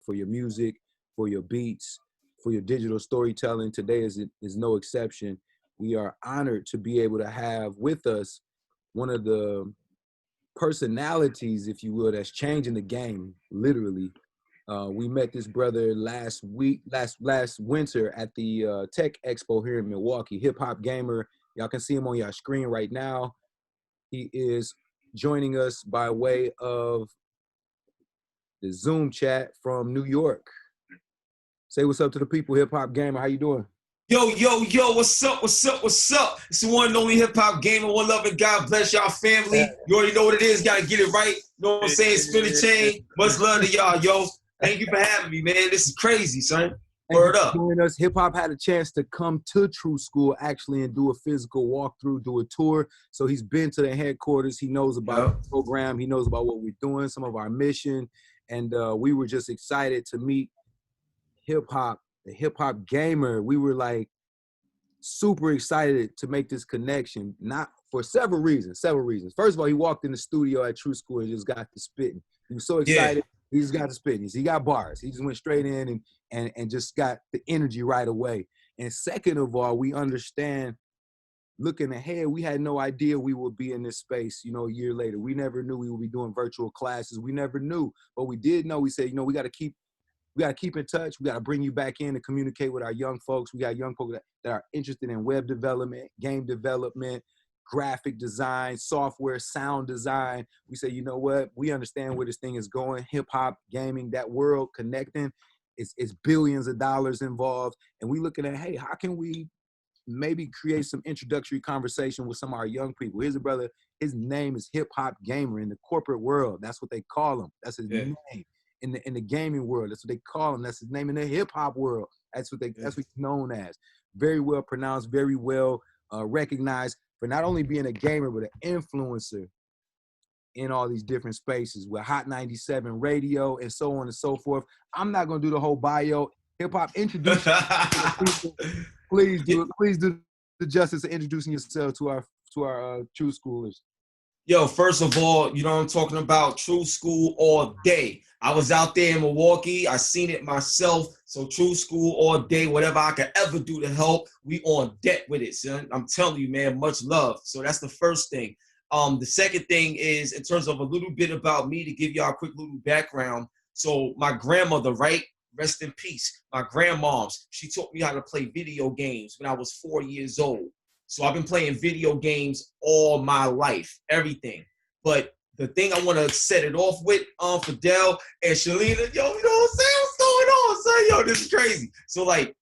for your music, for your beats, for your digital storytelling. Today is no exception. We are honored to be able to have with us one of the personalities, if you will, that's changing the game, literally. We met this brother last winter at the Tech Expo here in Milwaukee. Hip Hop Gamer. Y'all can see him on your screen right now. He is joining us by way of the Zoom chat from New York. Say what's up to the people, Hip Hop Gamer. How you doing? Yo, what's up? It's the one and only Hip Hop Gamer, one love and God bless y'all family. You already know what it is, gotta get it right. You know what I'm saying? Spin the chain. Much love to y'all, yo. Thank you for having me, man. This is crazy, son. Word up. Us. Hip Hop had a chance to come to True School actually and do a physical walkthrough, do a tour. So he's been to the headquarters. He knows about the program. He knows about what we're doing, some of our mission. And we were just excited to meet the Hip Hop Gamer. We were like super excited to make this connection, not for several reasons. First of all, he walked in the studio at True School and just got to spitting. He was so excited. Yeah. He just got to spitting. He got bars. He just went straight in and just got the energy right away. And second of all, we understand, looking ahead, we had no idea we would be in this space, a year later. We never knew we would be doing virtual classes. We never knew, but we did know. We said, we got to keep in touch. We got to bring you back in to communicate with our young folks. We got young folks that are interested in web development, game development, graphic design, software, sound design. We say, you know what? We understand where this thing is going. Hip hop, gaming, that world connecting. It's billions of dollars involved. And we looking at, hey, how can we maybe create some introductory conversation with some of our young people? Here's a brother. His name is Hip Hop Gamer in the corporate world. That's what they call him. That's his name. In the gaming world, that's what they call him. That's his name in the hip hop world. That's what he's known as. Very well pronounced, very well recognized for not only being a gamer but an influencer in all these different spaces with Hot 97 Radio and so on and so forth. I'm not gonna do the whole bio. Hip hop, introduce people. Please do the justice of introducing yourself to our True Schoolers. Yo, first of all, you know what I'm talking about? True School all day. I was out there in Milwaukee. I seen it myself. So True School all day. Whatever I could ever do to help, we on deck with it, son. I'm telling you, man, much love. So that's the first thing. The second thing is, in terms of a little bit about me, to give y'all a quick little background. So my grandmother, right? Rest in peace. My grandmom's, she taught me how to play video games when I was 4 years old. So I've been playing video games all my life, everything. But the thing I want to set it off with, Fidel and Shalina, yo, you know what I'm saying? What's going on, son? Yo, this is crazy. So, like,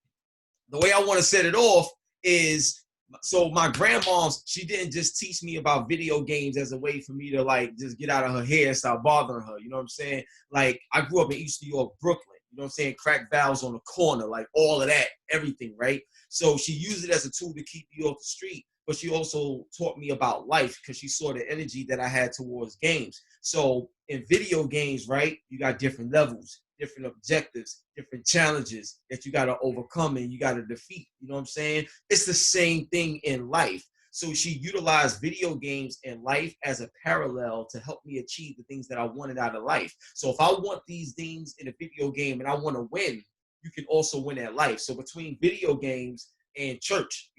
the way I want to set it off is, so my grandmom's, she didn't just teach me about video games as a way for me to, like, just get out of her hair and start bothering her. You know what I'm saying? Like, I grew up in East New York, Brooklyn. You know what I'm saying? Crack valves on the corner, like all of that, everything, right? So she used it as a tool to keep me off the street, but she also taught me about life because she saw the energy that I had towards games. So in video games, right, you got different levels, different objectives, different challenges that you got to overcome and you got to defeat. You know what I'm saying? It's the same thing in life. So she utilized video games and life as a parallel to help me achieve the things that I wanted out of life. So if I want these things in a video game and I want to win, you can also win at life. So between video games and church,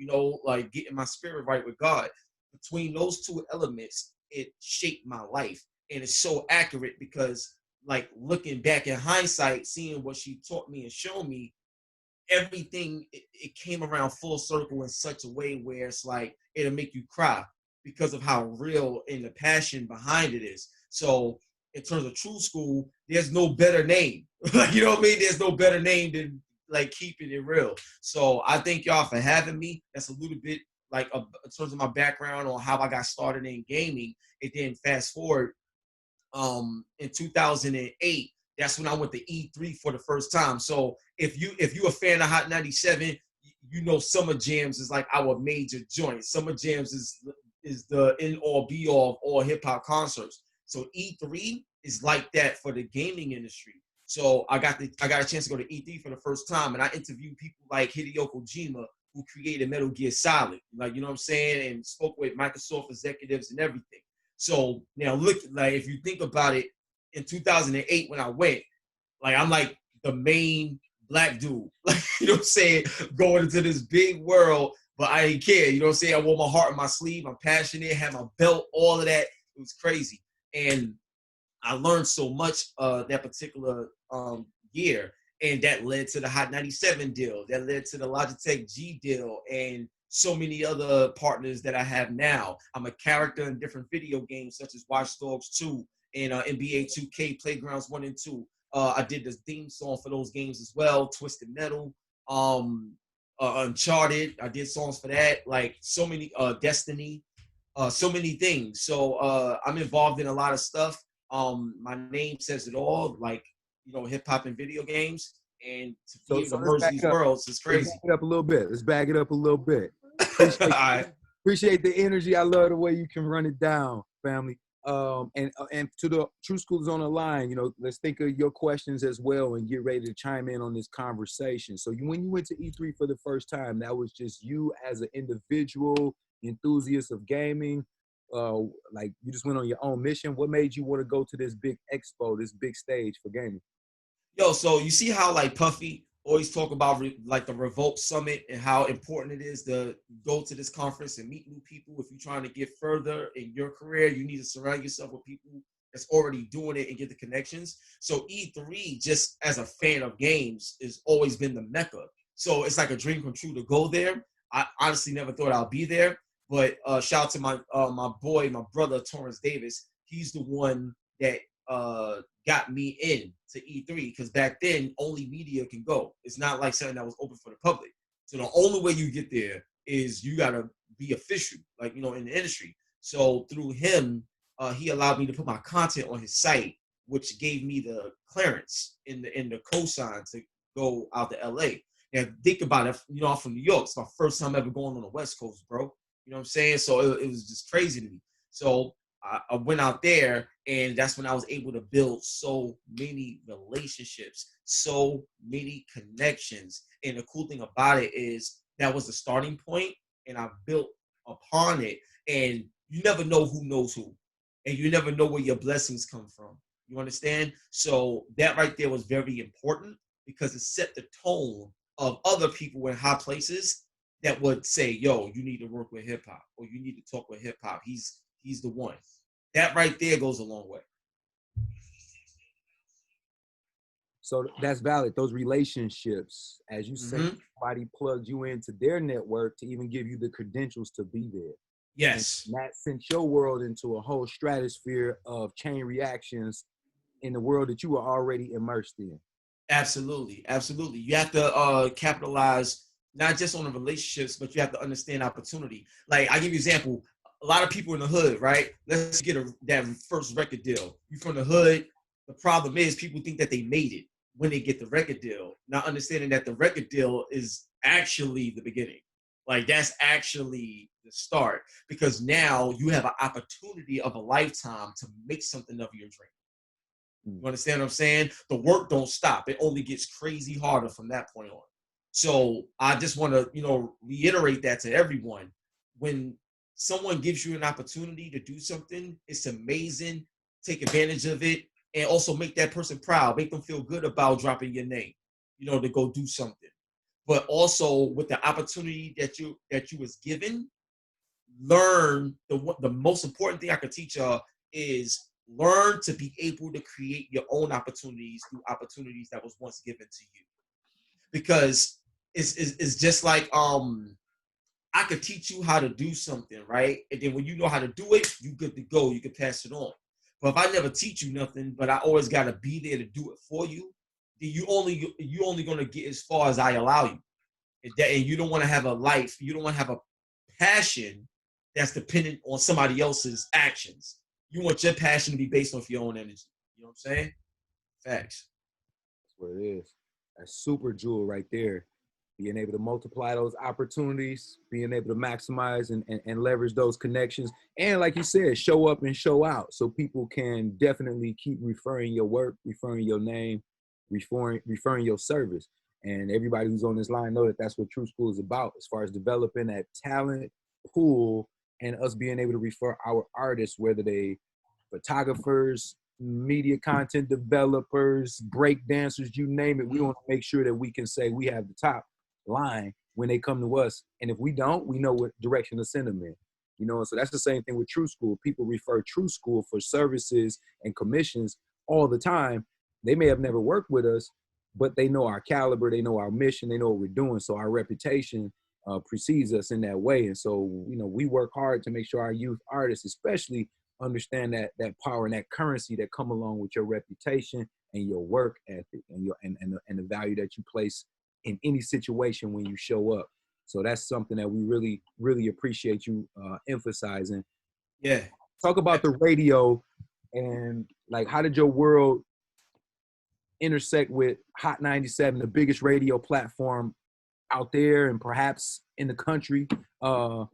like getting my spirit right with God, between those two elements, it shaped my life. And it's so accurate because, like, looking back in hindsight, seeing what she taught me and showed me, everything, it came around full circle in such a way where it's like, it'll make you cry because of how real and the passion behind it is. So in terms of True School, there's no better name. Like, you know what I mean? There's no better name than, like, keeping it real. So I thank y'all for having me. That's a little bit like in terms of my background on how I got started in gaming. And then fast forward, in 2008, that's when I went to E3 for the first time. So if you a fan of Hot 97, you know Summer Jams is like our major joint. Summer Jams is the end all be all of all hip hop concerts. So E3 is like that for the gaming industry. So I got a chance to go to E3 for the first time, and I interviewed people like Hideo Kojima, who created Metal Gear Solid, like, you know what I'm saying, and spoke with Microsoft executives and everything. So now look, like, if you think about it, in 2008 when I went, like, I'm like the main black dude. Like, you know what I'm saying? Going into this big world, but I didn't care. You know what I'm saying? I wore my heart on my sleeve. I'm passionate, had my belt, all of that. It was crazy. And I learned so much that particular year. And that led to the Hot 97 deal. That led to the Logitech G deal and so many other partners that I have now. I'm a character in different video games such as Watch Dogs 2 and NBA 2K Playgrounds 1 and 2. I did the theme song for those games as well, Twisted Metal, Uncharted. I did songs for that, like so many, Destiny, so many things. So I'm involved in a lot of stuff. My name says it all, like, you know, hip hop and video games, and to be able to merge these worlds is crazy. Let's back it up a little bit. Let's back it up a little bit. Appreciate the energy. I love the way you can run it down, family. And to the True Schools on the line, you know, let's think of your questions as well and get ready to chime in on this conversation. So when you went to E3 for the first time, that was just you as an individual enthusiast of gaming. Like you just went on your own mission. What made you want to go to this big expo, this big stage for gaming? Yo, so you see how like Puffy always talk about like the Revolt Summit and how important it is to go to this conference and meet new people. If you're trying to get further in your career, you need to surround yourself with people that's already doing it and get the connections. So E3, just as a fan of games, has always been the mecca. So it's like a dream come true to go there. I honestly never thought I'll be there, but shout out to my my brother Torrance Davis. He's the one that got me in to E3 because back then only media can go. It's not like something that was open for the public. So the only way you get there is you gotta be official, like, you know, in the industry. So through him, he allowed me to put my content on his site, which gave me the clearance in the cosign to go out to LA. And think about it, you know, I'm from New York. It's my first time ever going on the West Coast, bro. You know what I'm saying? So it was just crazy to me. So I went out there, and that's when I was able to build so many relationships, so many connections. And the cool thing about it is that was the starting point, and I built upon it. And you never know who knows who, and you never know where your blessings come from. You understand? So that right there was very important because it set the tone of other people in high places that would say, yo, you need to work with hip hop, or you need to talk with hip hop. He's the one. That right there goes a long way. So that's valid. Those relationships, as you say, somebody plugged you into their network to even give you the credentials to be there. Yes. And that sent your world into a whole stratosphere of chain reactions in the world that you were already immersed in. Absolutely. Absolutely. You have to capitalize not just on the relationships, but you have to understand opportunity. Like, I give you an example. A lot of people in the hood, right? Let's get that first record deal. You from the hood. The problem is people think that they made it when they get the record deal, not understanding that the record deal is actually the beginning. Like, that's actually the start, because now you have an opportunity of a lifetime to make something of your dream. You understand what I'm saying? The work don't stop. It only gets crazy harder from that point on. So I just want to, you know, reiterate that to everyone. When someone gives you an opportunity to do something, it's amazing. Take advantage of it, and also make that person proud. Make them feel good about dropping your name, you know, to go do something. But also with the opportunity that you was given, learn the most important thing I could teach y'all is learn to be able to create your own opportunities through opportunities that was once given to you. Because it's just like I could teach you how to do something, right? And then when you know how to do it, you good to go. You can pass it on. But if I never teach you nothing, but I always got to be there to do it for you, then you only going to get as far as I allow you. And you don't want to have a life. You don't want to have a passion that's dependent on somebody else's actions. You want your passion to be based off your own energy. You know what I'm saying? Facts. That's what it is. That's super jewel right there. Being able to multiply those opportunities, being able to maximize and leverage those connections. And like you said, show up and show out so people can definitely keep referring your work, referring your name, referring your service. And everybody who's on this line know that that's what True School is about, as far as developing that talent pool and us being able to refer our artists, whether they photographers, media content developers, break dancers, you name it. We want to make sure that we can say we have the top line when they come to us. And if we don't, we know what direction to send them in. You know, so that's the same thing with True School. People refer True School for services and commissions all the time. They may have never worked with us, but they know our caliber, they know our mission, they know what we're doing. So our reputation precedes us in that way. And so, you know, we work hard to make sure our youth artists, especially, understand that power and that currency that come along with your reputation and your work ethic and your and the value that you place in any situation when you show up. So that's something that we really, really appreciate you emphasizing. Yeah. Talk about the radio and like, how did your world intersect with Hot 97, the biggest radio platform out there and perhaps in the country? How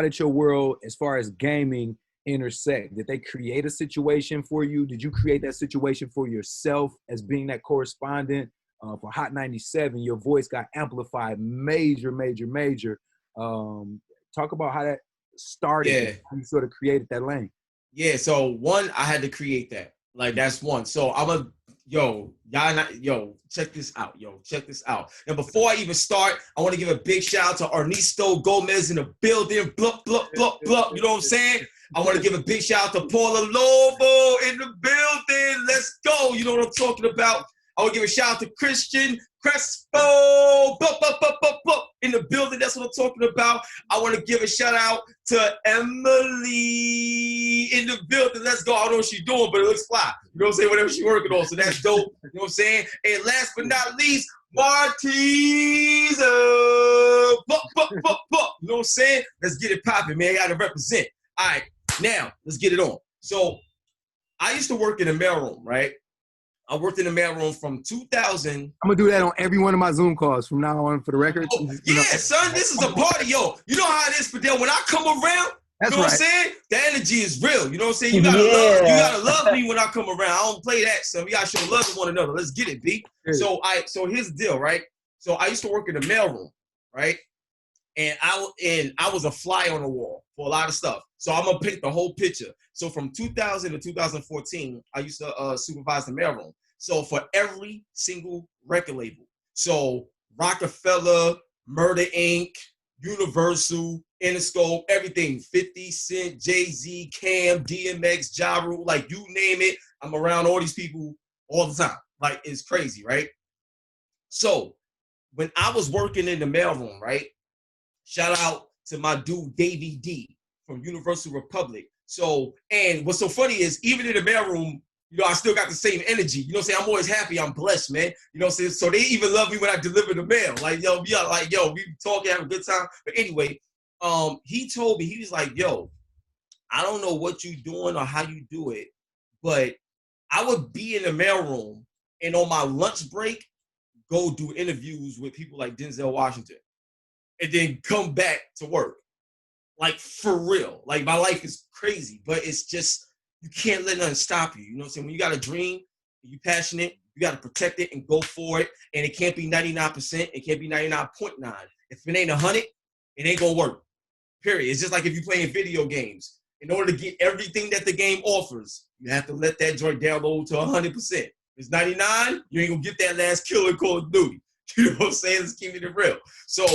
did your world, as far as gaming, intersect? Did they create a situation for you? Did you create that situation for yourself as being that correspondent? For Hot 97, your voice got amplified major. Talk about how that started. Yeah. How you sort of created that lane. Yeah, so one, I had to create that. Like, that's one. So check this out. Check this out. And before I even start, I want to give a big shout out to Ernesto Gomez in the building. Blup, blup, blup, blup. You know what I'm saying? I want to give a big shout out to Paula Lobo in the building. Let's go. You know what I'm talking about? I want to give a shout out to Christian Crespo. Blup, blup, blup, blup, blup. In the building, that's what I'm talking about. I want to give a shout out to Emily in the building. Let's go. I don't know what she's doing, but it looks fly. You know what I'm saying? Whatever she's working on. So that's dope. You know what I'm saying? And last but not least, Martiza. You know what I'm saying? Let's get it popping, man. I got to represent. All right. Now, let's get it on. So I used to work in the mailroom, right? I worked in the mailroom from 2000. I'm gonna do that on every one of my Zoom calls from now on for the record. Oh, yeah, son, this is a party, yo. You know how it is, Fidel. When I come around, you know what I'm saying? The energy is real. You know what I'm saying? You gotta love me when I come around. I don't play that, son. We gotta show love to one another. Let's get it, B. So here's the deal, right? So I used to work in the mailroom, right? And I was a fly on the wall for a lot of stuff. So I'm gonna paint the whole picture. So from 2000 to 2014, I used to supervise the mailroom. So for every single record label, so Rockefeller, Murder Inc., Universal, Interscope, everything, 50 Cent, Jay-Z, Cam, DMX, Ja Rule, like you name it, I'm around all these people all the time. Like, it's crazy, right? So when I was working in the mailroom, right, shout out to my dude, Davey D from Universal Republic. So, and what's so funny is, even in the mailroom, you know, I still got the same energy. You know what I'm saying? I'm always happy. I'm blessed, man. You know what I'm saying? So they even love me when I deliver the mail. Like, yo, we talking, have a good time. But anyway, he told me, he was like, yo, I don't know what you doing or how you do it, but I would be in the mailroom and on my lunch break, go do interviews with people like Denzel Washington and then come back to work. Like, for real. Like, my life is crazy, but it's just, you can't let nothing stop you. You know what I'm saying? When you got a dream, you're passionate, you got to protect it and go for it. And it can't be 99%. It can't be 99.9. If it ain't 100, it ain't going to work. Period. It's just like if you're playing video games. In order to get everything that the game offers, you have to let that joint download to 100%. If it's 99, you ain't going to get that last kill in Call of Duty. You know what I'm saying? Let's keep it real. So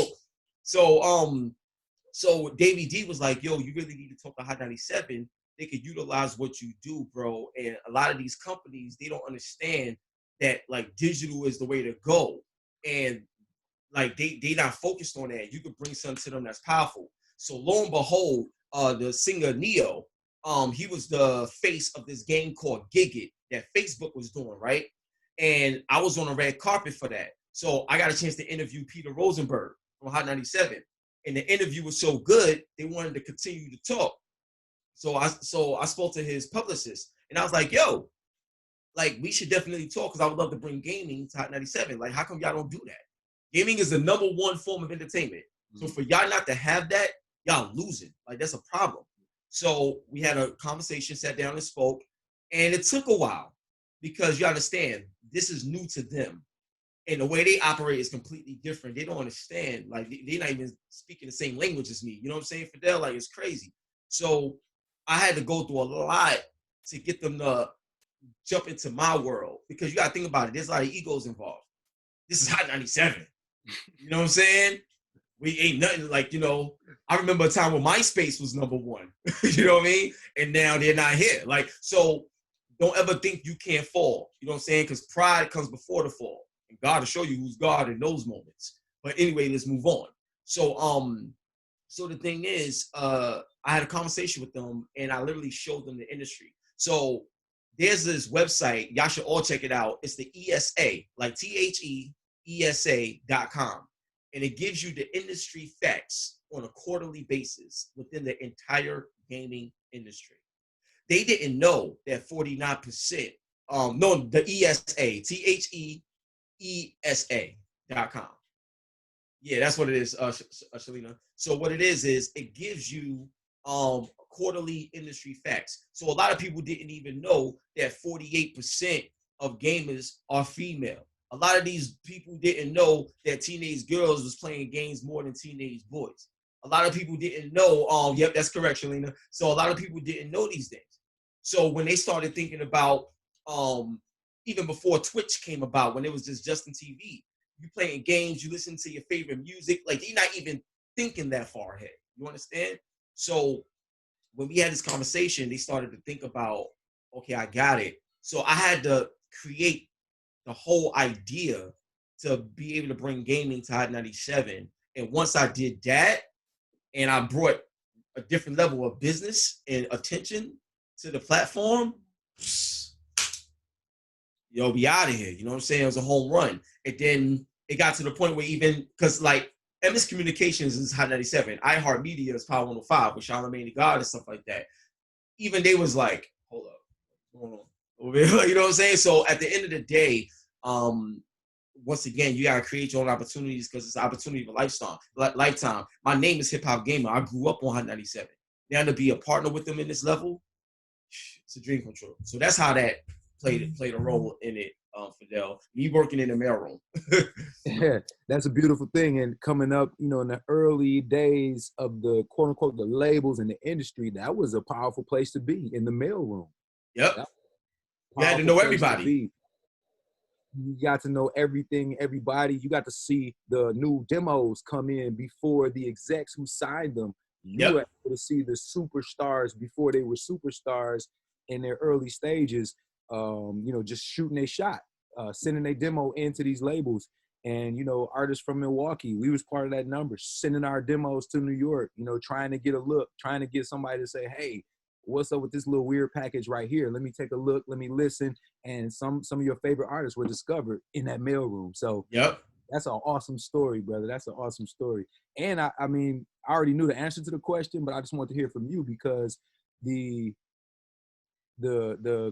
Davey D was like, yo, you really need to talk to Hot 97. They could utilize what you do, bro. And a lot of these companies, they don't understand that, like, digital is the way to go. And, like, they not focused on that. You could bring something to them that's powerful. So lo and behold, the singer Neo, he was the face of this game called Gig It that Facebook was doing, right? And I was on a red carpet for that. So I got a chance to interview Peter Rosenberg from Hot 97. And the interview was so good, they wanted to continue to talk. So I spoke to his publicist, and I was like, yo, like, we should definitely talk, because I would love to bring gaming to Hot 97. Like, how come y'all don't do that? Gaming is the #1 form of entertainment. Mm-hmm. So for y'all not to have that, y'all losing. Like, that's a problem. So we had a conversation, sat down and spoke, and it took a while, because you understand, this is new to them. And the way they operate is completely different. They don't understand. Like, they're not even speaking the same language as me. You know what I'm saying, Fidel? Like, it's crazy. So I had to go through a lot to get them to jump into my world, because you gotta think about it. There's a lot of egos involved. This is Hot 97. You know what I'm saying? We ain't nothing like, I remember a time when MySpace was number one. You know what I mean? And now they're not here. Like, so don't ever think you can't fall. You know what I'm saying? Because pride comes before the fall. And God will show you who's God in those moments. But anyway, let's move on. So the thing is, I had a conversation with them and I literally showed them the industry. So there's this website, y'all should all check it out. It's the ESA, like THEESA.com. And it gives you the industry facts on a quarterly basis within the entire gaming industry. They didn't know that 49%, the ESA, THEESA.com. Yeah, that's what it is, Shalina. So what it is it gives you quarterly industry facts. So a lot of people didn't even know that 48% of gamers are female. A lot of these people didn't know that teenage girls was playing games more than teenage boys. A lot of people didn't know, yep, that's correct, Shalina. So a lot of people didn't know these things. So when they started thinking about, even before Twitch came about, when it was just Justin TV, you playing games, you listen to your favorite music, like you're not even thinking that far ahead. You understand? So when we had this conversation, they started to think about, okay, I got it. So I had to create the whole idea to be able to bring gaming to Hot 97. And once I did that, and I brought a different level of business and attention to the platform, yo, be out of here. You know what I'm saying? It was a home run. And then it got to the point where even, because like MS Communications is Hot 97, iHeartMedia is Power 105 with Charlamagne the God and stuff like that. Even they was like, hold up, what's going on over here? You know what I'm saying? So at the end of the day, once again, you gotta create your own opportunities because it's an opportunity of a lifetime. My name is Hip Hop Gamer. I grew up on Hot 97. Now to be a partner with them in this level, it's a dream come true. So that's how that played a role in it, Fidel. Me working in the mailroom. Yeah, that's a beautiful thing. And coming up, in the early days of the quote unquote the labels in the industry, that was a powerful place to be, in the mailroom. Yep. You had to know everybody. You got to know everything, everybody. You got to see the new demos come in before the execs who signed them. You were able to see the superstars before they were superstars in their early stages, just shooting a shot, sending a demo into these labels. And, artists from Milwaukee, we was part of that number, sending our demos to New York, trying to get a look, trying to get somebody to say, hey, what's up with this little weird package right here? Let me take a look. Let me listen. And some of your favorite artists were discovered in that mailroom. So that's an awesome story, brother. That's an awesome story. And I already knew the answer to the question, but I just want to hear from you because the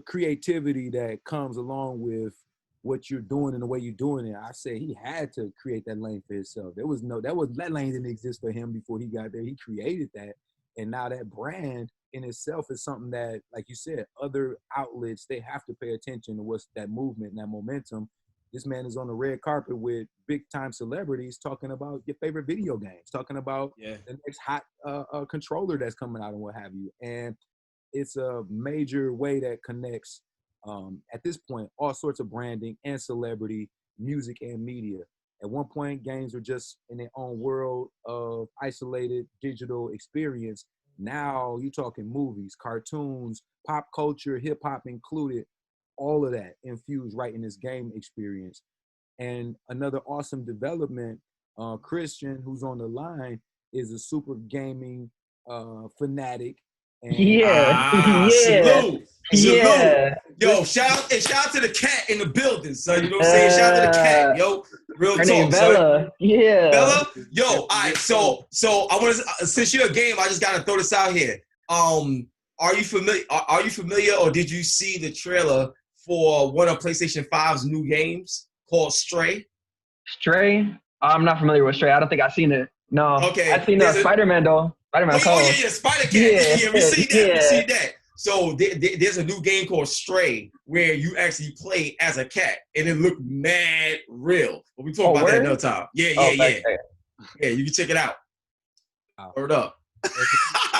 creativity that comes along with what you're doing and the way you're doing it, I say he had to create that lane for himself. That lane didn't exist for him before he got there. He created that. And now that brand in itself is something that, like you said, other outlets, they have to pay attention to what's that movement and that momentum. This man is on the red carpet with big time celebrities talking about your favorite video games, talking about the next hot controller that's coming out and what have you. And it's a major way that connects, at this point, all sorts of branding and celebrity, music and media. At one point, games were just in their own world of isolated digital experience. Now you're talking movies, cartoons, pop culture, hip hop included, all of that infused right in this game experience. And another awesome development, Christian, who's on the line, is a super gaming fanatic. And salute. Yo, shout out to the cat in the building, son. You know what I'm saying? Shout out to the cat, yo. Real talk, Bella. Son. Yeah. Bella? Yo, all right. So I want to, since you're a game, I just gotta throw this out here. Are you familiar or did you see the trailer for one of PlayStation 5's new games called Stray? Stray? I'm not familiar with Stray. I don't think I've seen it. No. Okay. I've seen Spider-Man though. Spider-Man. Spider-Cat. We see that. So there's a new game called Stray where you actually play as a cat and it looked mad real. But we talk about that another time. Yeah. Yeah, you can check it out. Word up.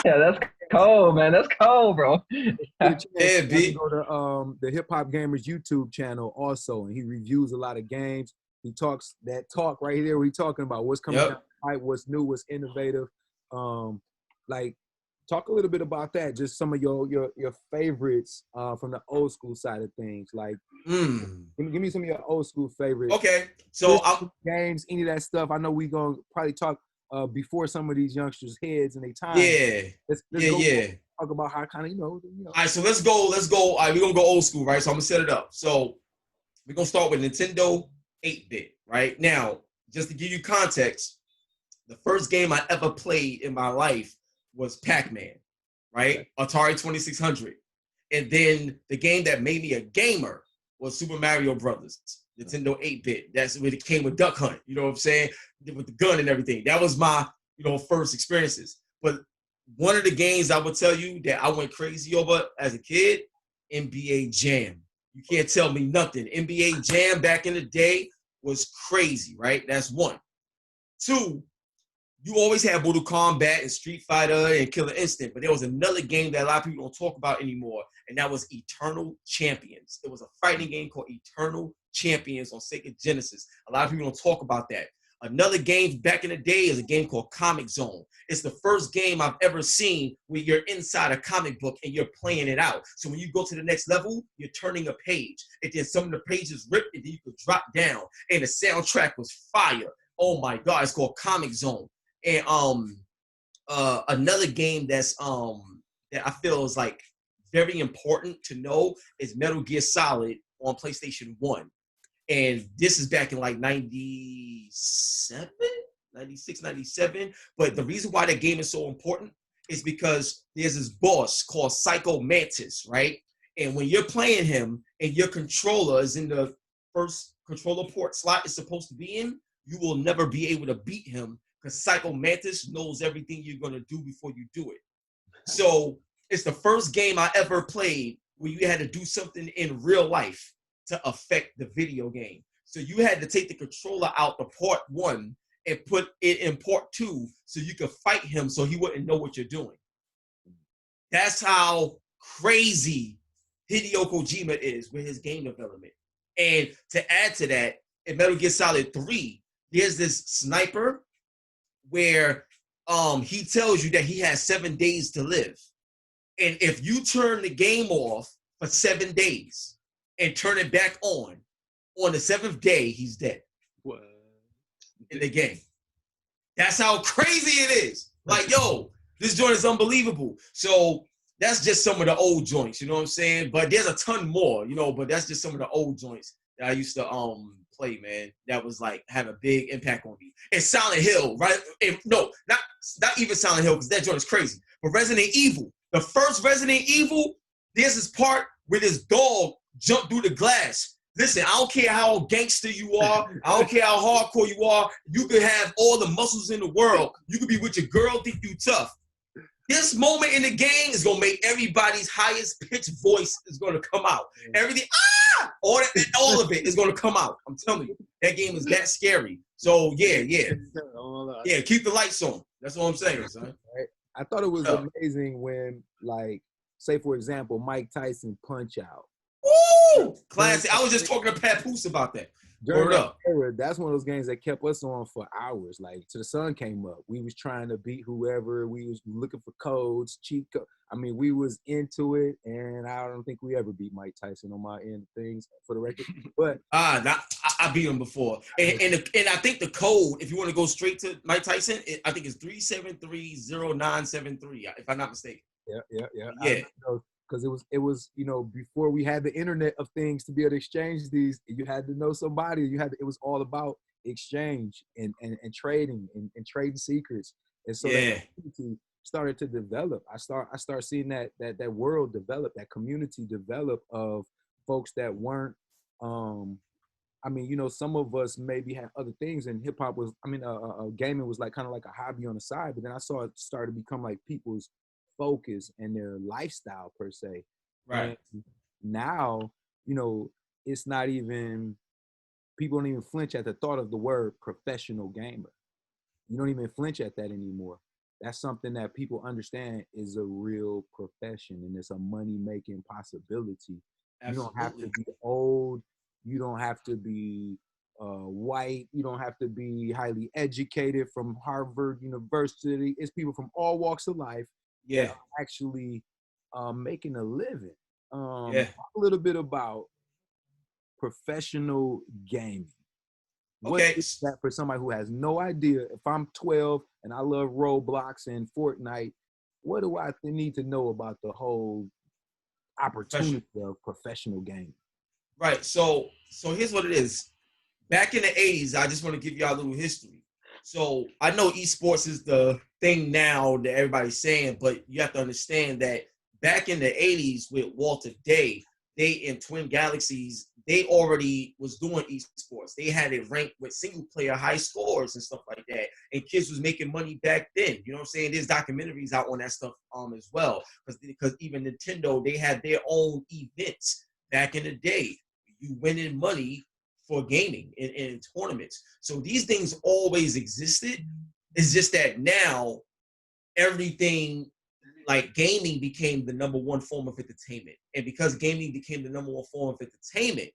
Yeah, that's cold, man. That's cold, bro. Get a chance, Yeah, you have to B. go to the Hip Hop Gamers YouTube channel also, and he reviews a lot of games. He talks that talk right here. We talking about what's coming down Yep. the pipe, what's new, what's innovative. Like talk a little bit about that. Just some of your favorites from the old school side of things. Like Mm. give me some of your old school favorite Okay. So games, any of that stuff. I know we gonna probably talk before some of these youngsters' heads and their time. yeah. Let's Yeah, go yeah. talk about how kind of All right, so let's go. All right, we're gonna go old school, right? So I'm gonna set it up. So we're gonna start with Nintendo 8-bit, right? Now, just to give you context, the first game I ever played in my life was Pac-Man, right? Okay. Atari 2600. And then the game that made me a gamer was Super Mario Brothers, Nintendo 8-bit. That's when it came with Duck Hunt, you know what I'm saying? With the gun and everything. That was my, first experiences. But one of the games I would tell you that I went crazy over as a kid, NBA Jam. You can't tell me nothing. NBA Jam back in the day was crazy, right? That's one. Two, you always had Mortal Kombat and Street Fighter and Killer Instinct, but there was another game that a lot of people don't talk about anymore, and that was Eternal Champions. It was a fighting game called Eternal Champions on Sega Genesis. A lot of people don't talk about that. Another game back in the day is a game called Comic Zone. It's the first game I've ever seen where you're inside a comic book and you're playing it out. So when you go to the next level, you're turning a page. And then some of the pages rip and then you could drop down. And the soundtrack was fire. Oh my God, it's called Comic Zone. And another game that's that I feel is like very important to know is Metal Gear Solid on PlayStation 1. And this is back in like 97, 96, 97. But the reason why that game is so important is because there's this boss called Psycho Mantis, right? And when you're playing him and your controller is in the first controller port slot it's supposed to be in, you will never be able to beat him because Psycho Mantis knows everything you're going to do before you do it. So it's the first game I ever played where you had to do something in real life to affect the video game. So you had to take the controller out of port 1 and put it in port 2 so you could fight him so he wouldn't know what you're doing. That's how crazy Hideo Kojima is with his game development. And to add to that, in Metal Gear Solid 3, there's this sniper where he tells you that he has 7 days to live. And if you turn the game off for 7 days and turn it back on the 7th day, he's dead. What? In the game. That's how crazy it is. Like, yo, this joint is unbelievable. So that's just some of the old joints, you know what I'm saying? But there's a ton more, but that's just some of the old joints that I used to play, man. That was like have a big impact on me. And Silent Hill, right? And no, not even Silent Hill, because that joint is crazy. But Resident Evil, the first Resident Evil, there's this part where this dog jumped through the glass. Listen, I don't care how gangster you are. I don't care how hardcore you are. You could have all the muscles in the world. You could be with your girl, think you tough. This moment in the game is going to make everybody's highest pitched voice is going to come out. Everything, all of it is going to come out. I'm telling you, that game is that scary. So, yeah. Yeah, keep the lights on. That's what I'm saying, son. I thought it was amazing when, like, say, for example, Mike Tyson Punch Out. Woo! Classic. I was just talking to Pat Poose about that. During that era, that's one of those games that kept us on for hours. Like, till the sun came up, we was trying to beat whoever. We was looking for codes, cheat code. I mean, we was into it, and I don't think we ever beat Mike Tyson on my end of things, for the record. But I beat him before, and I think the code, if you want to go straight to Mike Tyson, I think it's 3730973, if I'm not mistaken. Yeah. Because it was before we had the internet of things to be able to exchange these, you had to know somebody. It was all about exchange and trading and trading secrets. And so that community started to develop. I start seeing that world develop, that community develop of folks that weren't. I mean, some of us maybe had other things, and hip hop was. Gaming was like kind of like a hobby on the side. But then I saw it start to become like people's focus and their lifestyle per se. Right. And now, it's not even, people don't even flinch at the thought of the word professional gamer. You don't even flinch at that anymore. that's something that people understand is a real profession and it's a money-making possibility. You don't have to Absolutely. be old. You don't have to be white. You don't have to be highly educated from Harvard University. It's people from all walks of life that Yeah. are actually making a living. Yeah. Talk a little bit about professional gaming. What Okay. is that for somebody who has no idea? If I'm 12 and I love Roblox and Fortnite, what do I need to know about the whole Professional. opportunity of professional gaming? Right. So here's what it is. Back in the 80s, I just want to give y'all a little history. So I know esports is the thing now that everybody's saying, but you have to understand that back in the 80s with Walter Day, they in Twin Galaxies, they already was doing esports. They had it ranked with single player high scores and stuff like that. And kids was making money back then. You know what I'm saying? There's documentaries out on that stuff as well. Because even Nintendo, they had their own events back in the day. You winning money for gaming in tournaments. So these things always existed. It's just that now everything like gaming became the number one form of entertainment. And because gaming became the number one form of entertainment,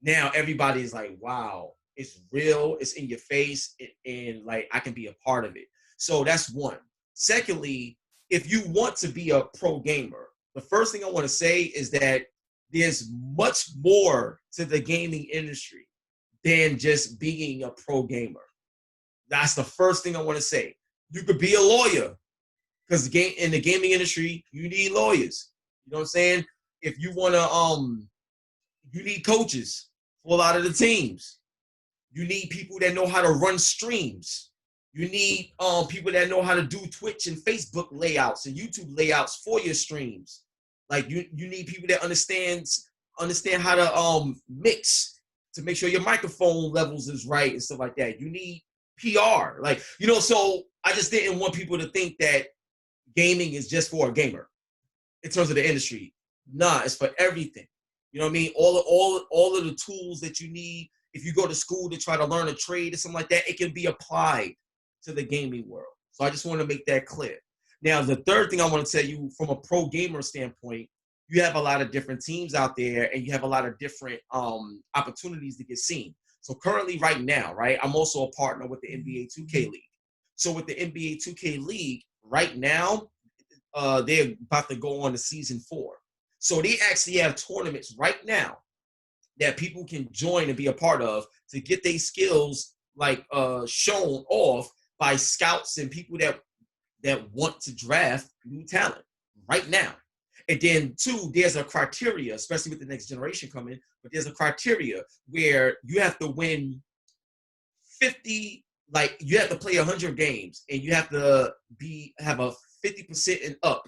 now everybody is like, wow, it's real, it's in your face, and like I can be a part of it. So that's one. Secondly, if you want to be a pro gamer, the first thing I want to say is that there's much more to the gaming industry than just being a pro gamer. That's the first thing I want to say. You could be a lawyer because in the gaming industry, you need lawyers. You know what I'm saying? If you want to, you need coaches for a lot of the teams. You need people that know how to run streams. You need people that know how to do Twitch and Facebook layouts and YouTube layouts for your streams. Like you need people that understand how to mix to make sure your microphone levels is right and stuff like that. You need PR, like So I just didn't want people to think that gaming is just for a gamer in terms of the industry. Nah, it's for everything. You know what I mean? All of the tools that you need. If you go to school to try to learn a trade or something like that, it can be applied to the gaming world. So I just want to make that clear. Now, the third thing I want to tell you from a pro gamer standpoint, you have a lot of different teams out there and you have a lot of different opportunities to get seen. So currently right now, right, I'm also a partner with the NBA 2K League. So with the NBA 2K League right now, they're about to go on to season 4. So they actually have tournaments right now that people can join and be a part of to get their skills like shown off by scouts and people that want to draft new talent right now. And then 2, there's a criteria, especially with the next generation coming, but there's a criteria where you have to win 50, like you have to play 100 games and you have to have a 50% and up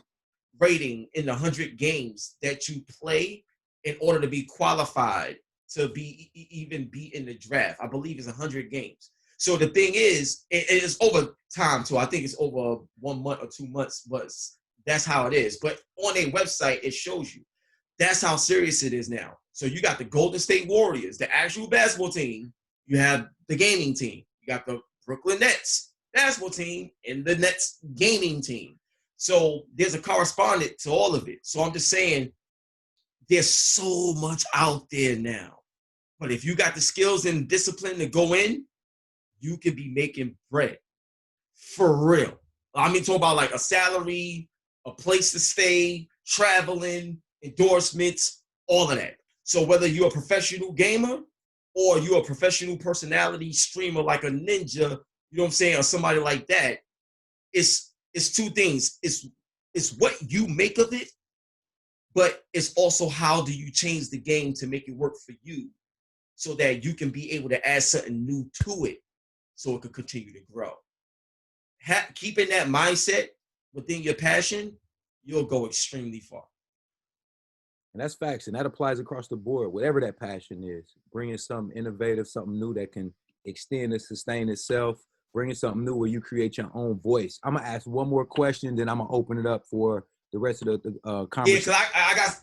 rating in the 100 games that you play in order to be qualified to even be in the draft. I believe it's 100 games. So the thing is, it is over time too. I think it's over 1 month or 2 months, but that's how it is. But on a website, it shows you. That's how serious it is now. So you got the Golden State Warriors, the actual basketball team. You have the gaming team. You got the Brooklyn Nets basketball team and the Nets gaming team. So there's a correspondent to all of it. So I'm just saying there's so much out there now. But if you got the skills and discipline to go in, you could be making bread. For real. I mean, talk about like a salary, a place to stay, traveling, endorsements, all of that. So whether you're a professional gamer or you're a professional personality streamer like a ninja, you know what I'm saying, or somebody like that, it's 2 things. It's what you make of it, but it's also how do you change the game to make it work for you so that you can be able to add something new to it so it can continue to grow. Keeping that mindset within your passion, you'll go extremely far. And that's facts. And that applies across the board, whatever that passion is. Bringing something innovative, something new that can extend and sustain itself. Bringing something new where you create your own voice. I'm going to ask one more question, then I'm going to open it up for the rest of the conversation.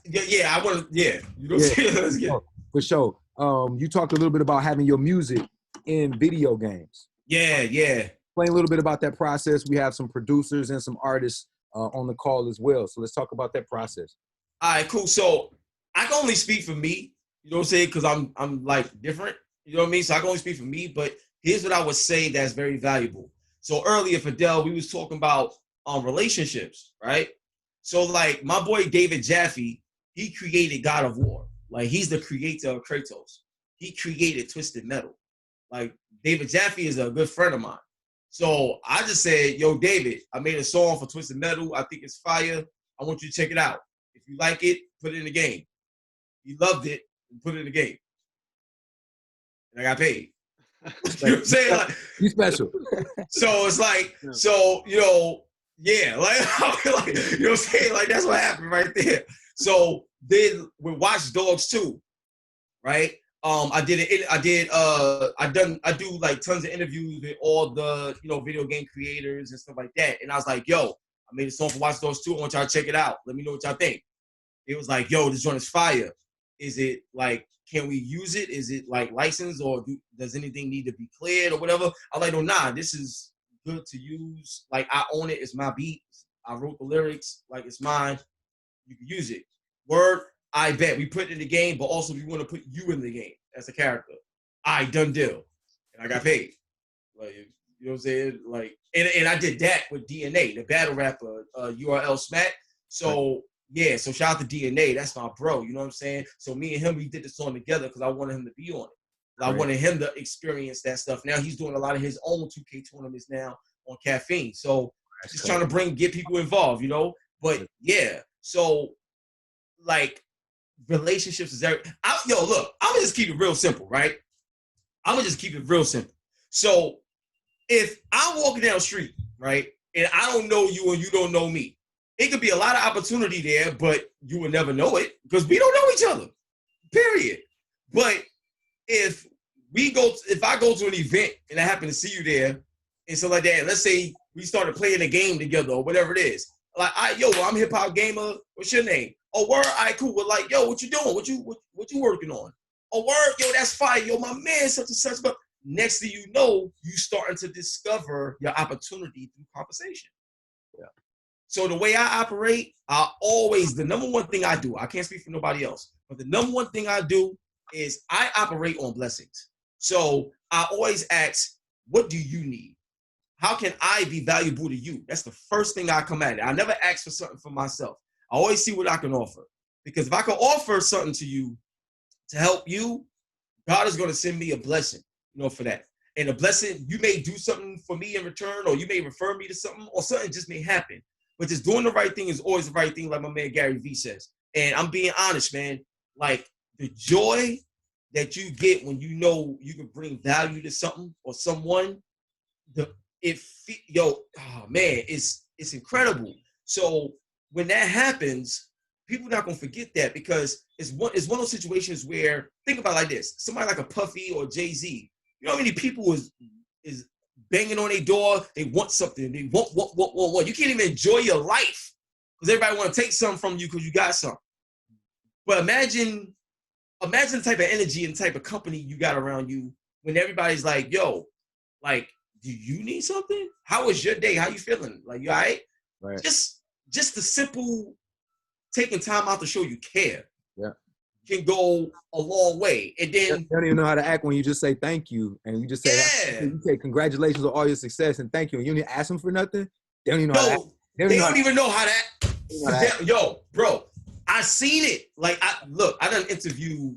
Yeah, I want to, yeah. You know what I'm saying? For sure. You talked a little bit about having your music in video games. Yeah. explain a little bit about that process. We have some producers and some artists on the call as well. So let's talk about that process. All right, cool. So I can only speak for me, you know what I'm saying? Because I'm like different, you know what I mean? So I can only speak for me, but here's what I would say that's very valuable. So earlier, Fidel, we was talking about relationships, right? So like my boy David Jaffe, he created God of War. Like he's the creator of Kratos. He created Twisted Metal. Like David Jaffe is a good friend of mine. So I just said, yo, David, I made a song for Twisted Metal. I think it's fire. I want you to check it out. If you like it, put it in the game. He loved it and put it in the game. And I got paid. You know what I'm saying? Like, You special. so it's like, so, you know, yeah, like, you know what I'm saying? Like, that's what happened right there. So then with Watch Dogs 2, right? I do like tons of interviews with all the, you know, video game creators and stuff like that. And I was like, yo, I made a song for Watch Dogs 2. I want y'all to check it out. Let me know what y'all think. It was like, yo, this joint is fire. Is it like, can we use it? Is it like licensed or does anything need to be cleared or whatever? I was like, no, nah, this is good to use. Like, I own it. It's my beat. I wrote the lyrics. Like, it's mine. You can use it. Word, I bet. We put it in the game, but also we want to put you in the game as a character. I done deal. And I got paid. Like, you know what I'm saying? Like, and I did that with DNA, the battle rapper, URL Smack. So, yeah, so shout out to DNA. That's my bro. You know what I'm saying? So me and him, we did the song together because I wanted him to be on it. I wanted him to experience that stuff. Now he's doing a lot of his own 2K tournaments now on Caffeine. So just trying to get people involved, you know? But yeah, so like relationships is everything. Yo, look, I'm gonna just keep it real simple, right? I'm gonna just keep it real simple. So if I'm walking down the street, right, and I don't know you and you don't know me, it could be a lot of opportunity there, but you will never know it because we don't know each other, period. But if I go to an event and I happen to see you there and stuff like that, let's say we started playing a game together or whatever it is. Like, I'm Hip Hop Gamer. What's your name? Oh, word, all right, cool. We're like, yo, what you doing? What you working on? Oh, word, yo, that's fire. Yo, my man, such and such. But next thing you know, you starting to discover your opportunity through conversation. Yeah. So the way I operate, the number one thing I do, I can't speak for nobody else, but the number one thing I do is I operate on blessings. So I always ask, what do you need? How can I be valuable to you? That's the first thing I come at it. I never ask for something for myself. I always see what I can offer. Because if I can offer something to you to help you, God is going to send me a blessing, you know, for that. And a blessing, you may do something for me in return, or you may refer me to something, or something just may happen. But just doing the right thing is always the right thing, like my man Gary Vee says. And I'm being honest, man. Like, the joy that you get when you know you can bring value to something or someone, it's incredible. So when that happens, people are not gonna forget that because it's one of those situations where, think about it like this: somebody like a Puffy or Jay-Z, you know how many people is banging on their door, they want something, they want. You can't even enjoy your life because everybody want to take something from you because you got something. But imagine the type of energy and type of company you got around you when everybody's like, yo, like, do you need something? How was your day? How you feeling? Like, you all right? Right. Just the simple taking time out to show you care. Yeah. Can go a long way. And then you don't even know how to act when you just say thank you and you just say, you say congratulations on all your success and thank you. And you don't even ask them for nothing. They don't even know how to act. They don't even know how to act. Yo, bro, I seen it. Like, I done interviewed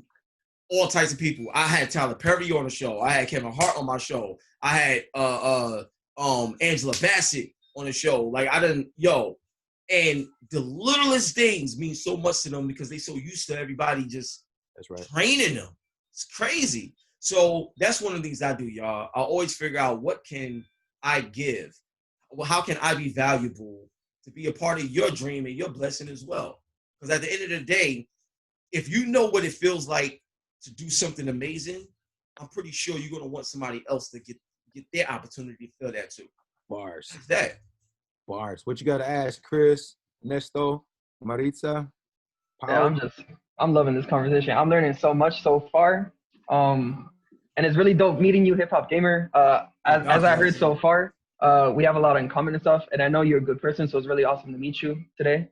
all types of people. I had Tyler Perry on the show. I had Kevin Hart on my show. I had Angela Bassett on the show. Like, and the littlest things mean so much to them because they so used to everybody just training them. It's crazy. So that's one of the things I do, y'all. I always figure out what can I give? Well, how can I be valuable to be a part of your dream and your blessing as well? Because at the end of the day, if you know what it feels like to do something amazing, I'm pretty sure you're gonna want somebody else to get their opportunity to feel that too. Bars. It's that. Bars. What you gotta ask, Chris, Nesto, Maritza? Yeah, I'm loving this conversation. I'm learning so much so far. And it's really dope meeting you, Hip Hop Gamer. As I heard so far, we have a lot in common and stuff. And I know you're a good person, so it's really awesome to meet you today.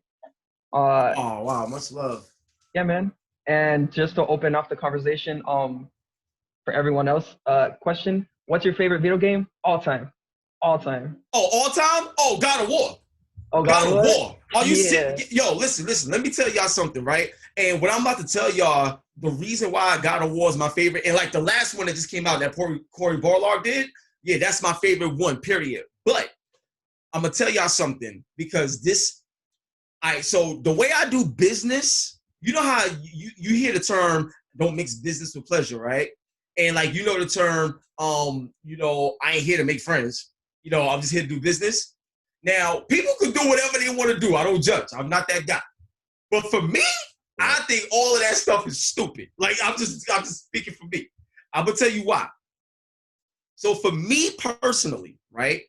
Oh wow, much love. Yeah, man. And just to open up the conversation, for everyone else, question: what's your favorite video game all time? All time. Oh, all time? Oh, God of War. Oh, God God of of War? War. Are you Yeah. serious? Yo, listen. Let me tell y'all something, right? And what I'm about to tell y'all, the reason why God of War is my favorite, and like the last one that just came out that Corey Barlog did, yeah, that's my favorite one, period. But I'm gonna tell y'all something because so the way I do business, you know how you hear the term don't mix business with pleasure, right? And like you know the term, I ain't here to make friends. I'm just here to do business. Now, people can do whatever they want to do. I don't judge. I'm not that guy. But for me, I think all of that stuff is stupid. Like I'm just speaking for me. I'm gonna tell you why. So for me personally, right?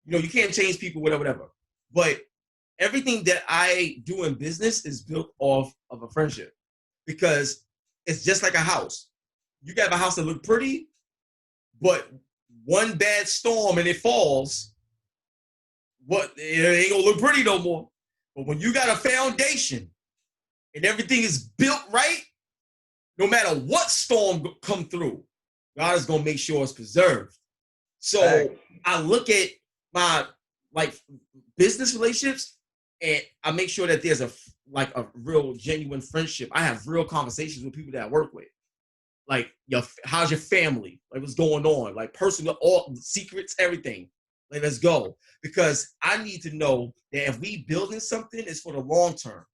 You can't change people, whatever. But everything that I do in business is built off of a friendship because it's just like a house. You can have a house that look pretty, but one bad storm and it falls, it ain't gonna look pretty no more. But when you got a foundation and everything is built right, no matter what storm come through, God is gonna make sure it's preserved. So I look at my business relationships and I make sure that there's a real genuine friendship. I have real conversations with people that I work with. Like, how's your family? Like, what's going on? Like, personal, all secrets, everything. Like, let's go. Because I need to know that if we building something, it's for the long term.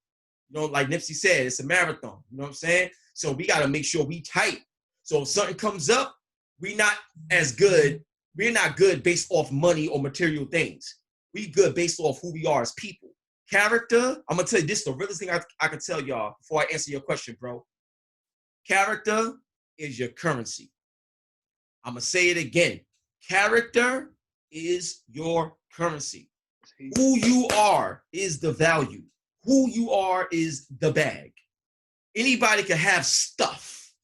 Like Nipsey said, it's a marathon. You know what I'm saying? So we got to make sure we tight. So if something comes up, we're not as good. We're not good based off money or material things. We good based off who we are as people. Character, I'm going to tell you this, the realest thing I can tell y'all before I answer your question, bro. Character is your currency. I'm going to say it again. Character is your currency. Who you are is the value. Who you are is the bag. Anybody can have stuff,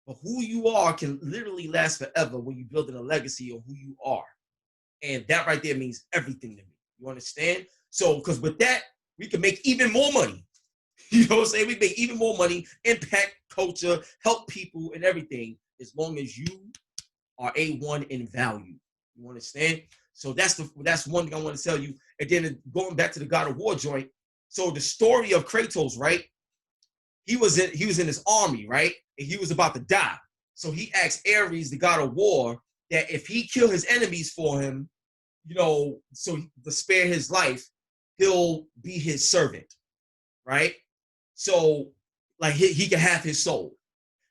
but who you are can literally last forever when you're building a legacy of who you are. And that right there means everything to me. You understand? So, because with that, we can make even more money. You know what I'm saying? We make even more money, impact culture, help people and everything, as long as you are A1 in value. You understand? So that's one thing I want to tell you. And then going back to the God of War joint. So the story of Kratos, right? He was in his army, right? And he was about to die. So he asked Ares, the God of War, that if he kill his enemies for him, so to spare his life, he'll be his servant, right? So, like, he can have his soul.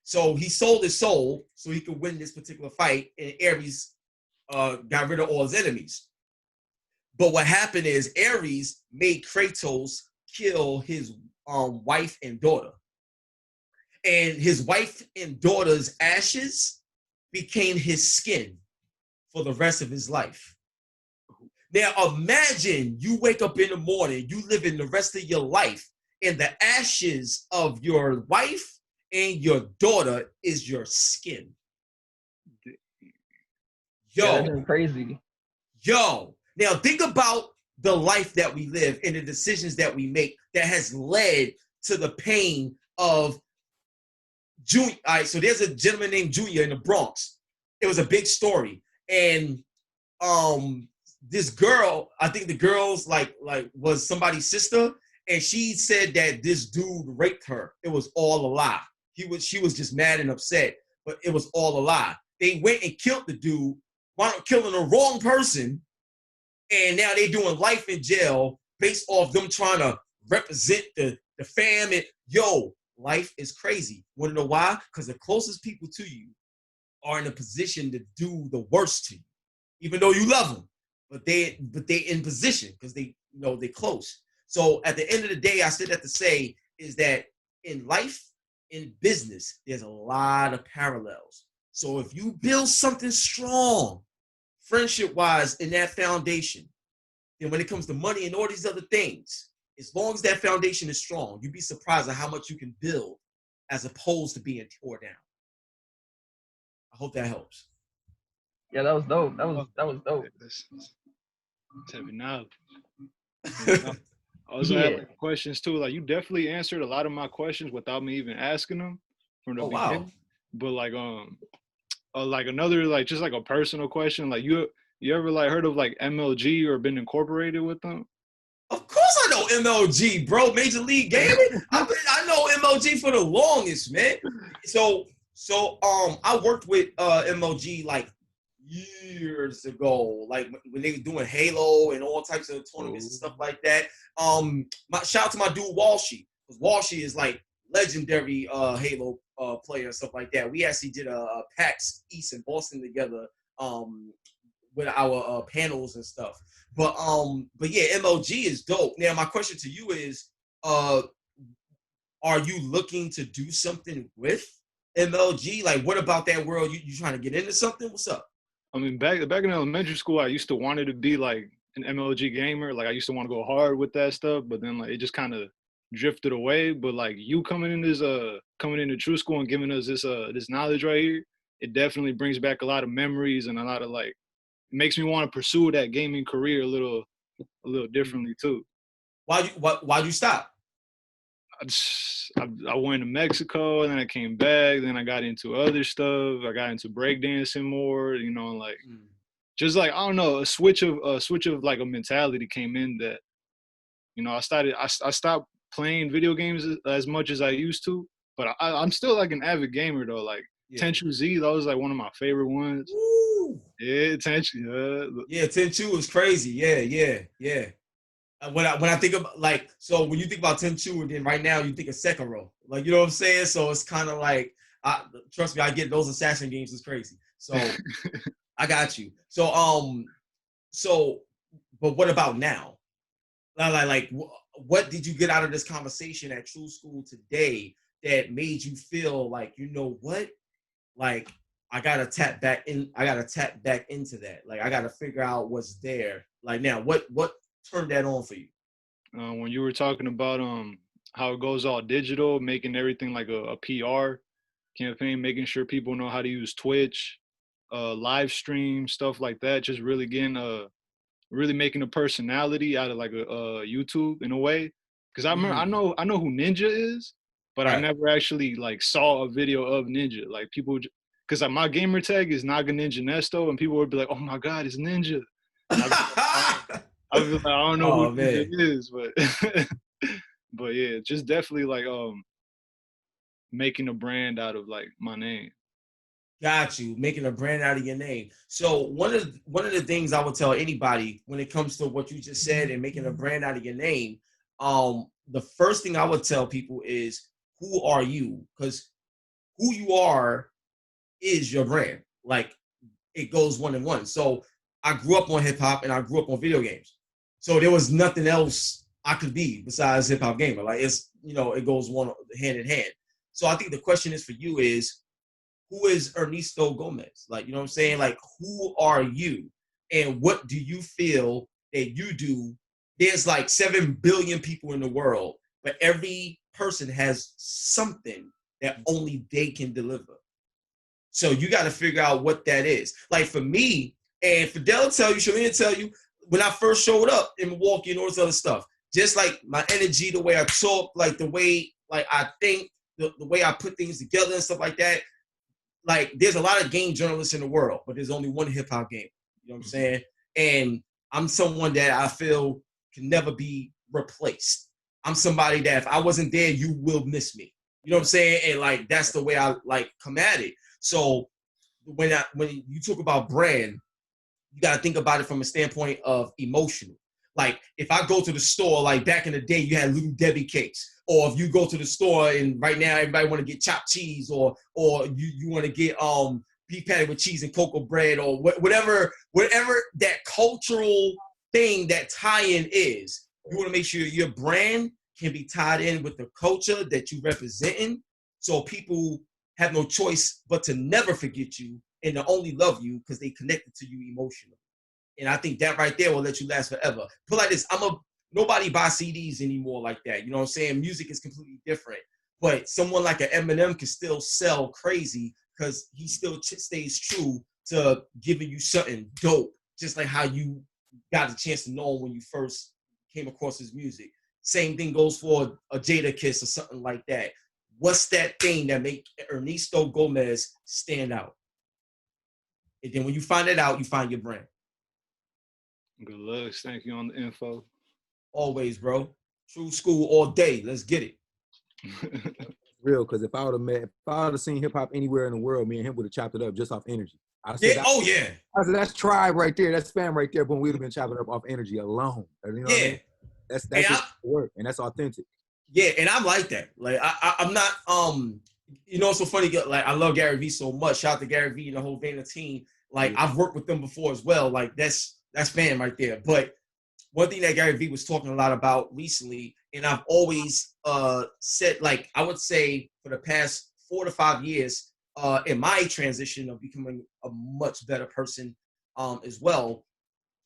So he sold his soul so he could win this particular fight, and Ares got rid of all his enemies. But what happened is Ares made Kratos kill his wife and daughter. And his wife and daughter's ashes became his skin for the rest of his life. Now imagine you wake up in the morning, you live in the rest of your life, and the ashes of your wife and your daughter is your skin. That's crazy. Now think about the life that we live and the decisions that we make that has led to the pain of Junior. All right, so there's a gentleman named Junior in the Bronx. It was a big story. And this girl, I think the girl's like was somebody's sister, and she said that this dude raped her. It was all a lie. She was just mad and upset, but it was all a lie. They went and killed the dude, wound up killing the wrong person, and now they're doing life in jail based off them trying to represent the family. Life is crazy. Want to know why? Because the closest people to you are in a position to do the worst to you, even though you love them. But they in position because they're close. So at the end of the day, I said that to say is that in life, in business, there's a lot of parallels. So if you build something strong, friendship-wise, in that foundation, then when it comes to money and all these other things, as long as that foundation is strong, you'd be surprised at how much you can build as opposed to being tore down. I hope that helps. Yeah, that was dope. That was dope. That's heavy knowledge. You know? I also had Yeah. like questions too. Like you definitely answered a lot of my questions without me even asking them from the Oh wow. beginning. But like another like just like a personal question. Like you ever like heard of like MLG or been incorporated with them? Of course I know MLG, bro. Major League Gaming. I know MLG for the longest, man. So I worked with MLG like years ago, like when they were doing Halo and all types of tournaments and stuff like that. Shout out to my dude Walshy, because Walshy is like legendary Halo player and stuff like that. We actually did a PAX East in Boston together with our panels and stuff. But yeah, MLG is dope. Now my question to you is, are you looking to do something with MLG? Like, what about that world? You trying to get into something? What's up? I mean, back in elementary school, I used to want it to be like an MLG gamer. Like I used to want to go hard with that stuff, but then like it just kind of drifted away. But like you coming into True School and giving us this knowledge right here, it definitely brings back a lot of memories and a lot of like makes me want to pursue that gaming career a little differently too. Why'd you stop? I went to Mexico and then I came back. Then I got into other stuff. I got into breakdancing more, you know, like just like I don't know, a switch of like a mentality came in that, you know, I stopped playing video games as much as I used to, but I'm still like an avid gamer though. Like Tenchu Z, that was like one of my favorite ones. Woo! Yeah, Tenchu. Yeah, Tenchu is crazy. Yeah. When I think about like, so when you think about Tenchu, and then right now you think of Sekiro, like, you know what I'm saying? So it's kind of like, trust me, I get those assassin games is crazy. So I got you. So but what about now? Like, what did you get out of this conversation at True School today that made you feel like, you know what, like I gotta tap back into that. Like I gotta figure out what's there. Like now, what turned that on for you? When you were talking about how it goes all digital, making everything like a PR campaign, making sure people know how to use Twitch, live stream, stuff like that, just really getting really making a personality out of like a YouTube in a way. Because I remember, I know who Ninja is, but right. I never actually like saw a video of Ninja. Like people, because like my gamer tag is Naga Ninja Nesto, and people would be like, "Oh my God, it's Ninja." I don't know who it is, but yeah, just definitely like making a brand out of like my name. Got you, making a brand out of your name. So one of the things I would tell anybody when it comes to what you just said and making a brand out of your name, the first thing I would tell people is, who are you? Because who you are is your brand. Like it goes one in one. So I grew up on hip hop and I grew up on video games. So there was nothing else I could be besides hip hop gamer. Like it's, you know, it goes one hand in hand. So I think the question is for you is, who is Ernesto Gomez? Like, you know what I'm saying? Like, who are you? And what do you feel that you do? There's like 7 billion people in the world, but every person has something that only they can deliver. So you got to figure out what that is. Like for me, and Fidel tell you, Shalina tell you, when I first showed up in Milwaukee and all this other stuff, just like my energy, the way I talk, like the way like I think, the way I put things together and stuff like that. Like there's a lot of game journalists in the world, but there's only one hip hop game. You know what I'm saying? And I'm someone that I feel can never be replaced. I'm somebody that if I wasn't there, you will miss me. You know what I'm saying? And like that's the way I like come at it. So when you talk about brand, you got to think about it from a standpoint of emotional. Like if I go to the store, like back in the day, you had Little Debbie cakes. Or if you go to the store and right now everybody want to get chopped cheese, or you want to get beef patty with cheese and cocoa bread, or whatever that cultural thing that tie-in is, you want to make sure your brand can be tied in with the culture that you representing, so people have no choice but to never forget you and to only love you because they connected to you emotionally. And I think that right there will let you last forever. Put like this, nobody buys CDs anymore like that. You know what I'm saying? Music is completely different. But someone like an Eminem can still sell crazy because he still stays true to giving you something dope, just like how you got a chance to know him when you first came across his music. Same thing goes for a Jadakiss or something like that. What's that thing that make Ernesto Gomez stand out? And then when you find it out, you find your brand. Good looks. Thank you on the info. Always, bro. True school all day. Let's get it. Real, because if I would have seen hip hop anywhere in the world, me and him would have chopped it up just off energy. Yeah. Oh yeah. I said that's tribe right there. That's fam right there. But we'd have been chopping up off energy alone. You know what I mean? That's just work, and that's authentic. Yeah, and I'm like that. Like I'm not you know, it's so funny. Like I love Gary Vee so much. Shout out to Gary Vee and the whole Vayner team. Like I've worked with them before as well. Like that's fam right there. But one thing that Gary Vee was talking a lot about recently, and I've always said, like I would say for the past 4 to 5 years, in my transition of becoming a much better person as well.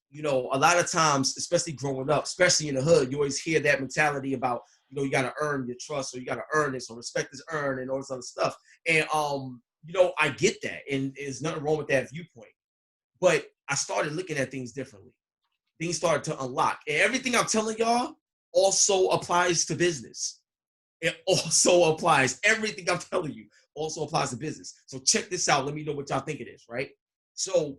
You know, a lot of times, especially growing up, especially in the hood, you always hear that mentality about, you know, you got to earn your trust, or you got to earn this, or respect is earned, and all this other stuff. And, you know, I get that. And there's nothing wrong with that viewpoint. But I started looking at things differently. Things started to unlock. And everything I'm telling y'all also applies to business. It also applies. Everything I'm telling you also applies to business. So check this out. Let me know what y'all think it is, right? So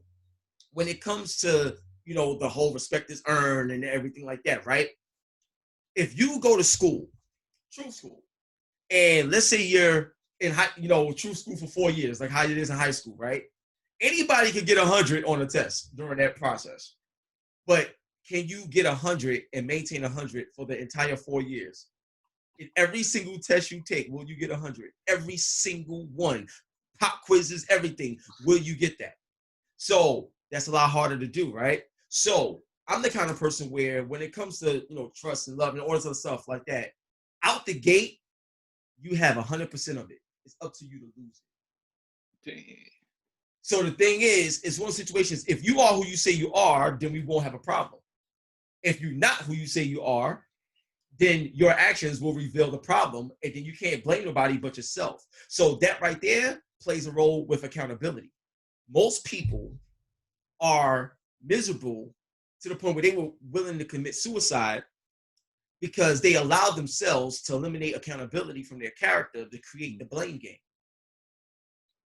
when it comes to, you know, the whole respect is earned and everything like that, right? If you go to school, true school, and let's say you're in true school for 4 years, like how it is in high school, right? Anybody could get 100 on a test during that process. But can you get 100 and maintain 100 for the entire 4 years? In every single test you take, will you get 100? Every single one. Pop quizzes, everything. Will you get that? So that's a lot harder to do, right? So I'm the kind of person where when it comes to, you know, trust and love and all this other stuff like that, out the gate, you have 100% of it. It's up to you to lose it. Dang. So the thing is one of the situations, if you are who you say you are, then we won't have a problem. If you're not who you say you are, then your actions will reveal the problem, and then you can't blame nobody but yourself. So that right there plays a role with accountability. Most people are miserable to the point where they were willing to commit suicide because they allowed themselves to eliminate accountability from their character to create the blame game.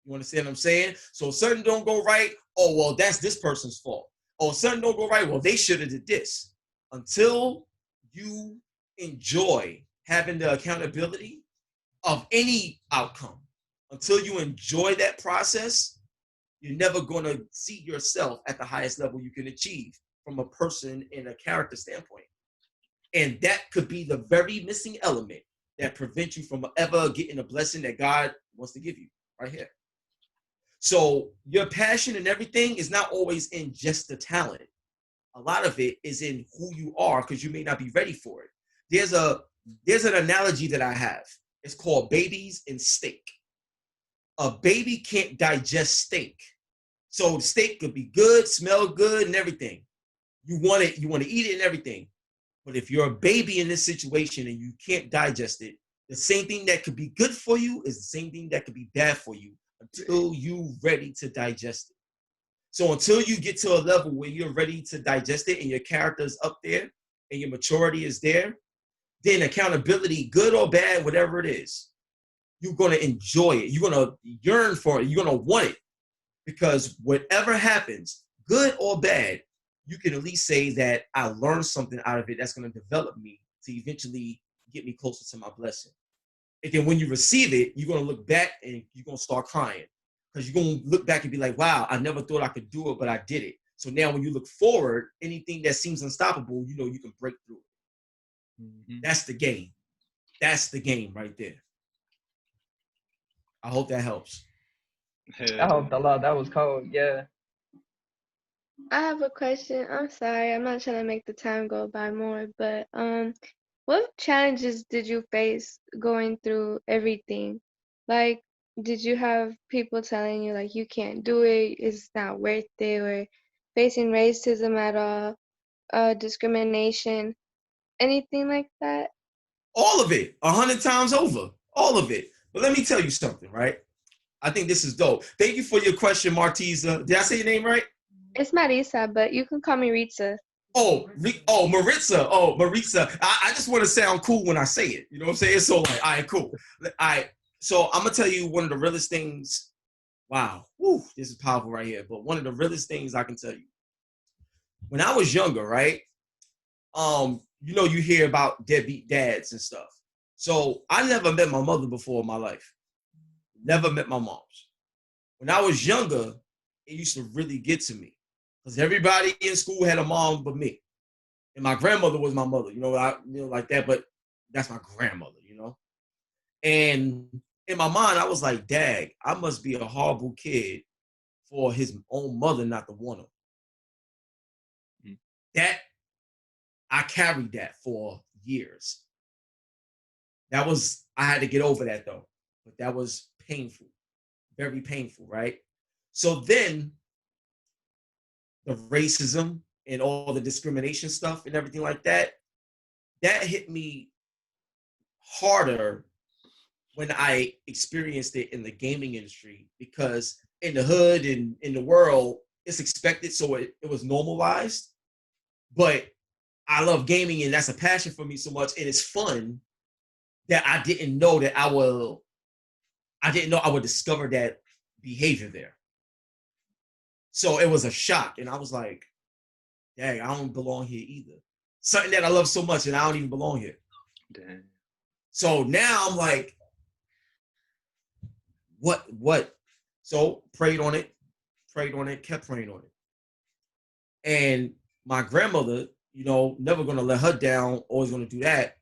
You understand what I'm saying? So something don't go right, oh, well, that's this person's fault. Oh, something don't go right, well, they should have did this. Until you enjoy having the accountability of any outcome, until you enjoy that process, you're never going to see yourself at the highest level you can achieve from a person in a character standpoint. And that could be the very missing element that prevents you from ever getting a blessing that God wants to give you right here. So your passion and everything is not always in just the talent. A lot of it is in who you are, because you may not be ready for it. There's an analogy that I have. It's called babies and steak. A baby can't digest steak. So the steak could be good, smell good, and everything. You want to eat it and everything. But if you're a baby in this situation and you can't digest it, the same thing that could be good for you is the same thing that could be bad for you until you're ready to digest it. So until you get to a level where you're ready to digest it and your character is up there and your maturity is there, then accountability, good or bad, whatever it is, you're going to enjoy it. You're going to yearn for it. You're going to want it. Because whatever happens, good or bad, you can at least say that I learned something out of it that's going to develop me to eventually get me closer to my blessing. And then when you receive it, you're going to look back and you're going to start crying. Because you're going to look back and be like, wow, I never thought I could do it, but I did it. So now when you look forward, anything that seems unstoppable, you know you can break through it. Mm-hmm. That's the game. That's the game right there. I hope that helps. I helped a lot. That was cold. Yeah. I have a question. I'm sorry. I'm not trying to make the time go by more, but what challenges did you face going through everything? Like, did you have people telling you like you can't do it, it's not worth it, or facing racism at all, discrimination, anything like that? All of it, 100 times over, all of it. But let me tell you something, right? I think this is dope. Thank you for your question, Martiza. Did I say your name right? It's Marisa, but you can call me Ritza. Maritza. Maritza. I just want to sound cool when I say it. You know what I'm saying? So like, all right, cool. So I'm gonna tell you one of the realest things. Wow, whew, this is powerful right here. But one of the realest things I can tell you. When I was younger, right? You hear about deadbeat dads and stuff. So I never met my mother before in my life. Never met my moms. When I was younger, it used to really get to me because everybody in school had a mom but me, and my grandmother was my mother. Like that. But that's my grandmother. And in my mind, I was like, "Dag, I must be a horrible kid for his own mother not to want him." That I carried that for years. I had to get over that though, but that was painful, very painful, right? So then the racism and all the discrimination stuff and everything like that hit me harder when I experienced it in the gaming industry, because in the hood and in the world, it's expected, so it was normalized. But I love gaming, and that's a passion for me so much, and it's fun that I didn't know that I would discover that behavior there. So it was a shock, and I was like, dang, I don't belong here either. Something that I love so much, and I don't even belong here. Damn. So now I'm like, what? So prayed on it, kept praying on it. And my grandmother, never gonna let her down, always gonna do that,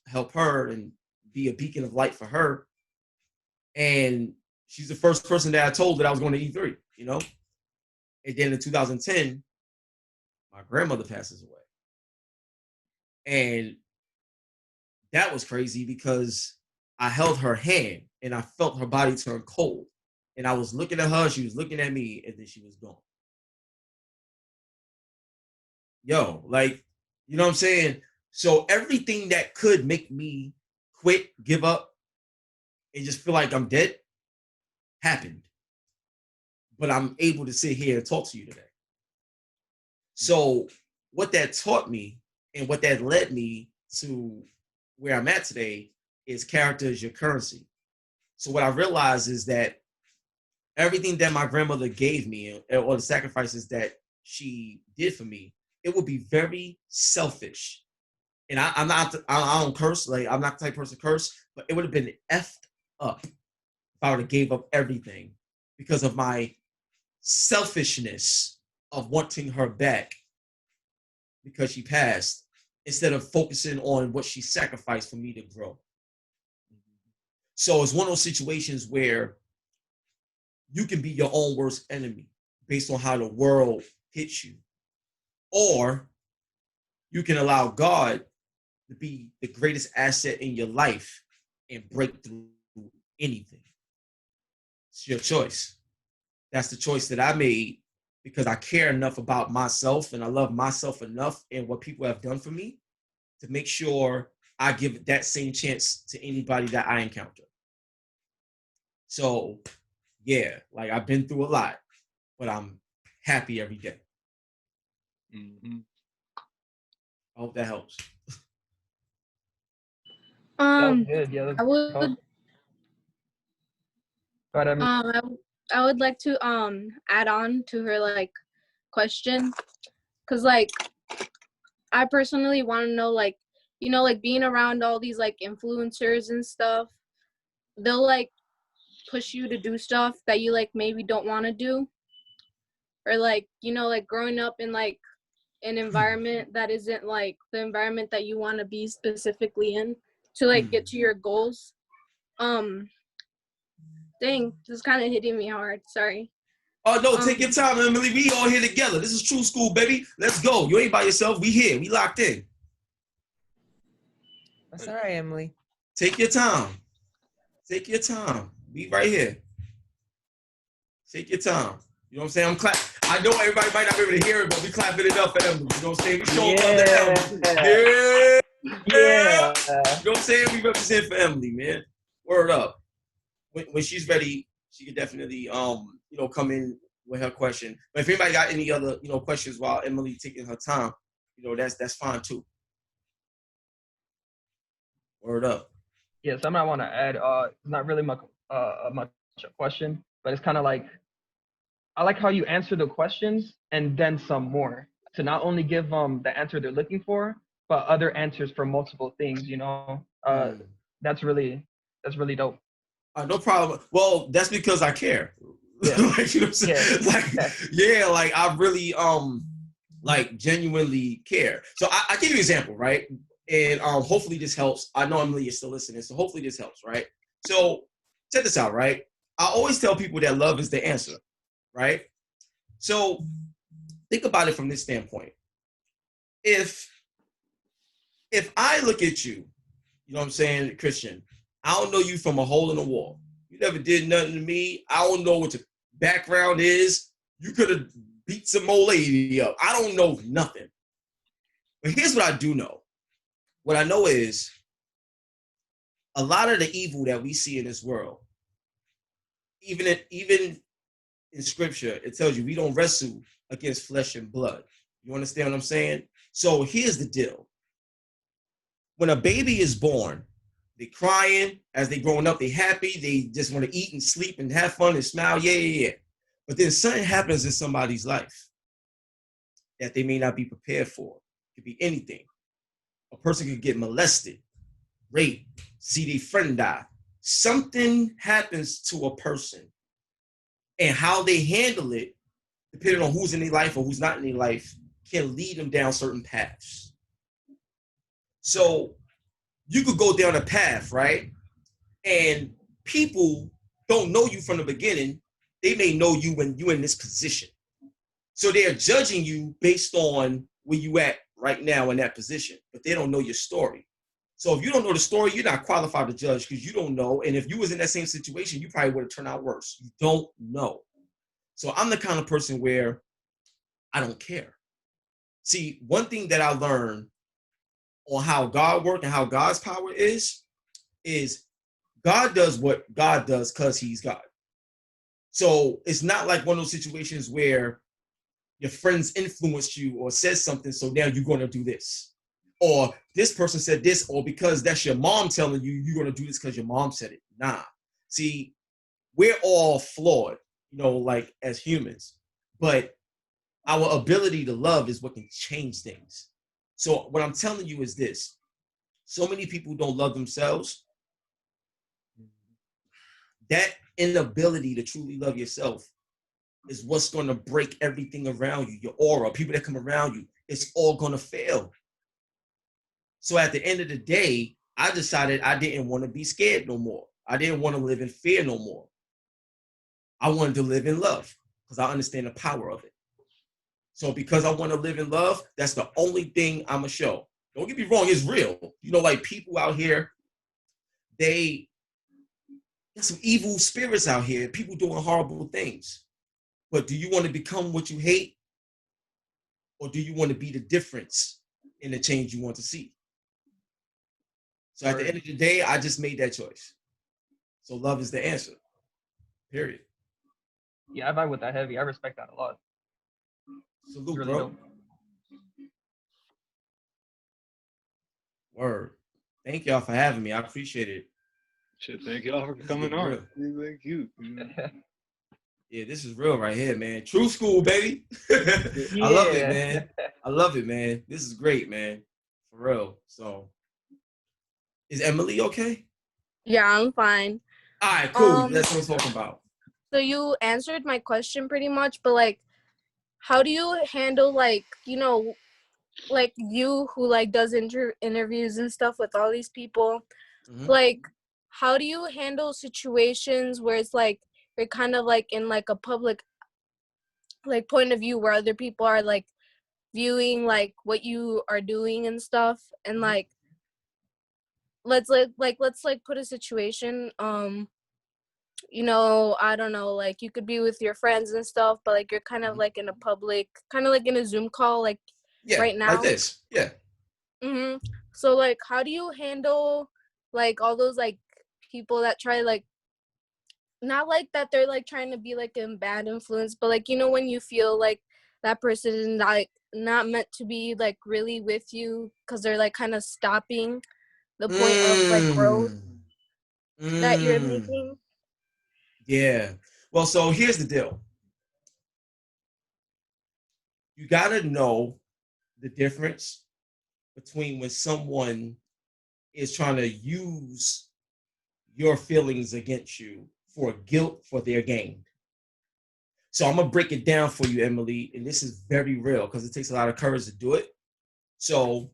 help her and be a beacon of light for her. And she's the first person that I told that I was going to E3, And then in 2010, my grandmother passes away. And that was crazy because I held her hand and I felt her body turn cold. And I was looking at her, she was looking at me, and then she was gone. Yo, like, you know what I'm saying? So everything that could make me quit, give up, and just feel like I'm dead happened. But I'm able to sit here and talk to you today. So what that taught me and what that led me to where I'm at today is character is your currency. So what I realized is that everything that my grandmother gave me or the sacrifices that she did for me, it would be very selfish. And I don't curse, like I'm not the type of person to curse, but it would have been effed up if I would have gave up everything because of my selfishness of wanting her back because she passed, instead of focusing on what she sacrificed for me to grow. So it's one of those situations where you can be your own worst enemy based on how the world hits you. Or you can allow God to be the greatest asset in your life and break through anything. It's your choice. That's the choice that I made because I care enough about myself and I love myself enough and what people have done for me to make sure I give that same chance to anybody that I encounter. So, yeah, like I've been through a lot, but I'm happy every day. Mm-hmm. I hope that helps. That was good. Yeah, I would Go ahead, Emily. I would like to add on to her like question, because like I personally want to know, like, like being around all these like influencers and stuff, they'll like push you to do stuff that you like maybe don't want to do, or like like growing up in like an environment that isn't like the environment that you want to be specifically in to like get to your goals. Dang, this is kind of hitting me hard. Sorry. Oh, no, take your time, Emily. We all here together. This is True School, baby. Let's go. You ain't by yourself. We here. We locked in. That's all right, Emily. Take your time. Take your time. We right here. Take your time. You know what I'm saying? I'm clapping. I know everybody might not be able to hear it, but we clapping it up for Emily. You know what I'm saying? We showing love to Emily. Yeah. Yeah. You know what I'm saying? We represent for Emily, man. Word up. When she's ready, she could definitely come in with her question. But if anybody got any other questions while Emily taking her time, that's fine too. Word up. Yeah, something I want to add. It's not really much a question, but it's kind of like, I like how you answer the questions and then some more to not only give the answer they're looking for, but other answers for multiple things. That's really dope. No problem. Well, that's because I care. Yeah. Like, you know what I'm saying? Yeah. Like I really like genuinely care. So I give you an example, right? And hopefully this helps. I know Emily is still listening, so hopefully this helps, right? So check this out, right? I always tell people that love is the answer, right? So think about it from this standpoint. If I look at you, you know what I'm saying, Christian, I don't know you from a hole in the wall. You never did nothing to me. I don't know what your background is. You could have beat some old lady up. I don't know nothing. But here's what I do know. What I know is a lot of the evil that we see in this world, even in scripture, it tells you we don't wrestle against flesh and blood. You understand what I'm saying? So here's the deal. When a baby is born, they crying. As they growing up, they happy. They just want to eat and sleep and have fun and smile. Yeah. But then something happens in somebody's life that they may not be prepared for. It could be anything. A person could get molested, raped, see their friend die. Something happens to a person, and how they handle it, depending on who's in their life or who's not in their life, can lead them down certain paths. So you could go down a path, right? And people don't know you from the beginning. They may know you when you're in this position. So they're judging you based on where you at right now in that position, but they don't know your story. So if you don't know the story, you're not qualified to judge because you don't know. And if you was in that same situation, you probably would have turned out worse. You don't know. So I'm the kind of person where I don't care. See, one thing that I learned on how God works and how God's power is God does what God does because he's God. So it's not like one of those situations where your friends influenced you or said something, so now you're going to do this. Or this person said this, or because that's your mom telling you, you're going to do this because your mom said it. Nah. See, we're all flawed, like as humans. But our ability to love is what can change things. So what I'm telling you is this. So many people don't love themselves. That inability to truly love yourself is what's going to break everything around you, your aura, people that come around you. It's all going to fail. So at the end of the day, I decided I didn't want to be scared no more. I didn't want to live in fear no more. I wanted to live in love because I understand the power of it. So because I want to live in love, that's the only thing I'm going to show. Don't get me wrong, it's real. Like people out here, there's some evil spirits out here, people doing horrible things. But do you want to become what you hate? Or do you want to be the difference in the change you want to see? So at the end of the day, I just made that choice. So love is the answer. Period. Yeah, I vibe with that heavy. I respect that a lot. Salute, really bro. dope. Word. Thank y'all for having me. I appreciate it. Shit, thank y'all for coming on. Thank you. Yeah, this is real right here, man. True school, baby. I love it, man. I love it, man. This is great, man. For real. So, is Emily okay? Yeah, I'm fine. All right, cool. That's what I'm talking about. So you answered my question pretty much, but like, how do you handle like, like you who like does interviews and stuff with all these people, like, how do you handle situations where it's like you're kind of like in like a public like point of view where other people are like viewing like what you are doing and stuff, and like let's put a situation, I don't know, like you could be with your friends and stuff, but like you're kind of like in a public, kind of like in a Zoom call, like right now, like this. Yeah. So like, how do you handle like all those like people that try like not like that they're like trying to be like a bad influence, but like, you know, when you feel like that person is not meant to be like really with you because they're like kind of stopping the point of like growth that you're Mm. making. Yeah. Well, so here's the deal. You got to know the difference between when someone is trying to use your feelings against you for guilt for their gain. So I'm going to break it down for you, Emily, and this is very real because it takes a lot of courage to do it. So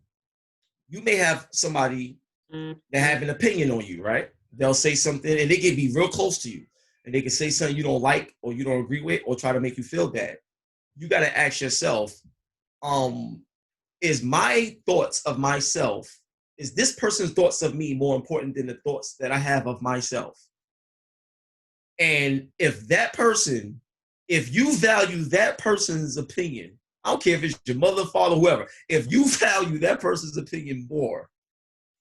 you may have somebody that have an opinion on you, right? They'll say something and they can be real close to you and they can say something you don't like or you don't agree with or try to make you feel bad. You got to ask yourself, is my thoughts of myself, is this person's thoughts of me more important than the thoughts that I have of myself? And if that person, if you value that person's opinion, I don't care if it's your mother, father, whoever, if you value that person's opinion more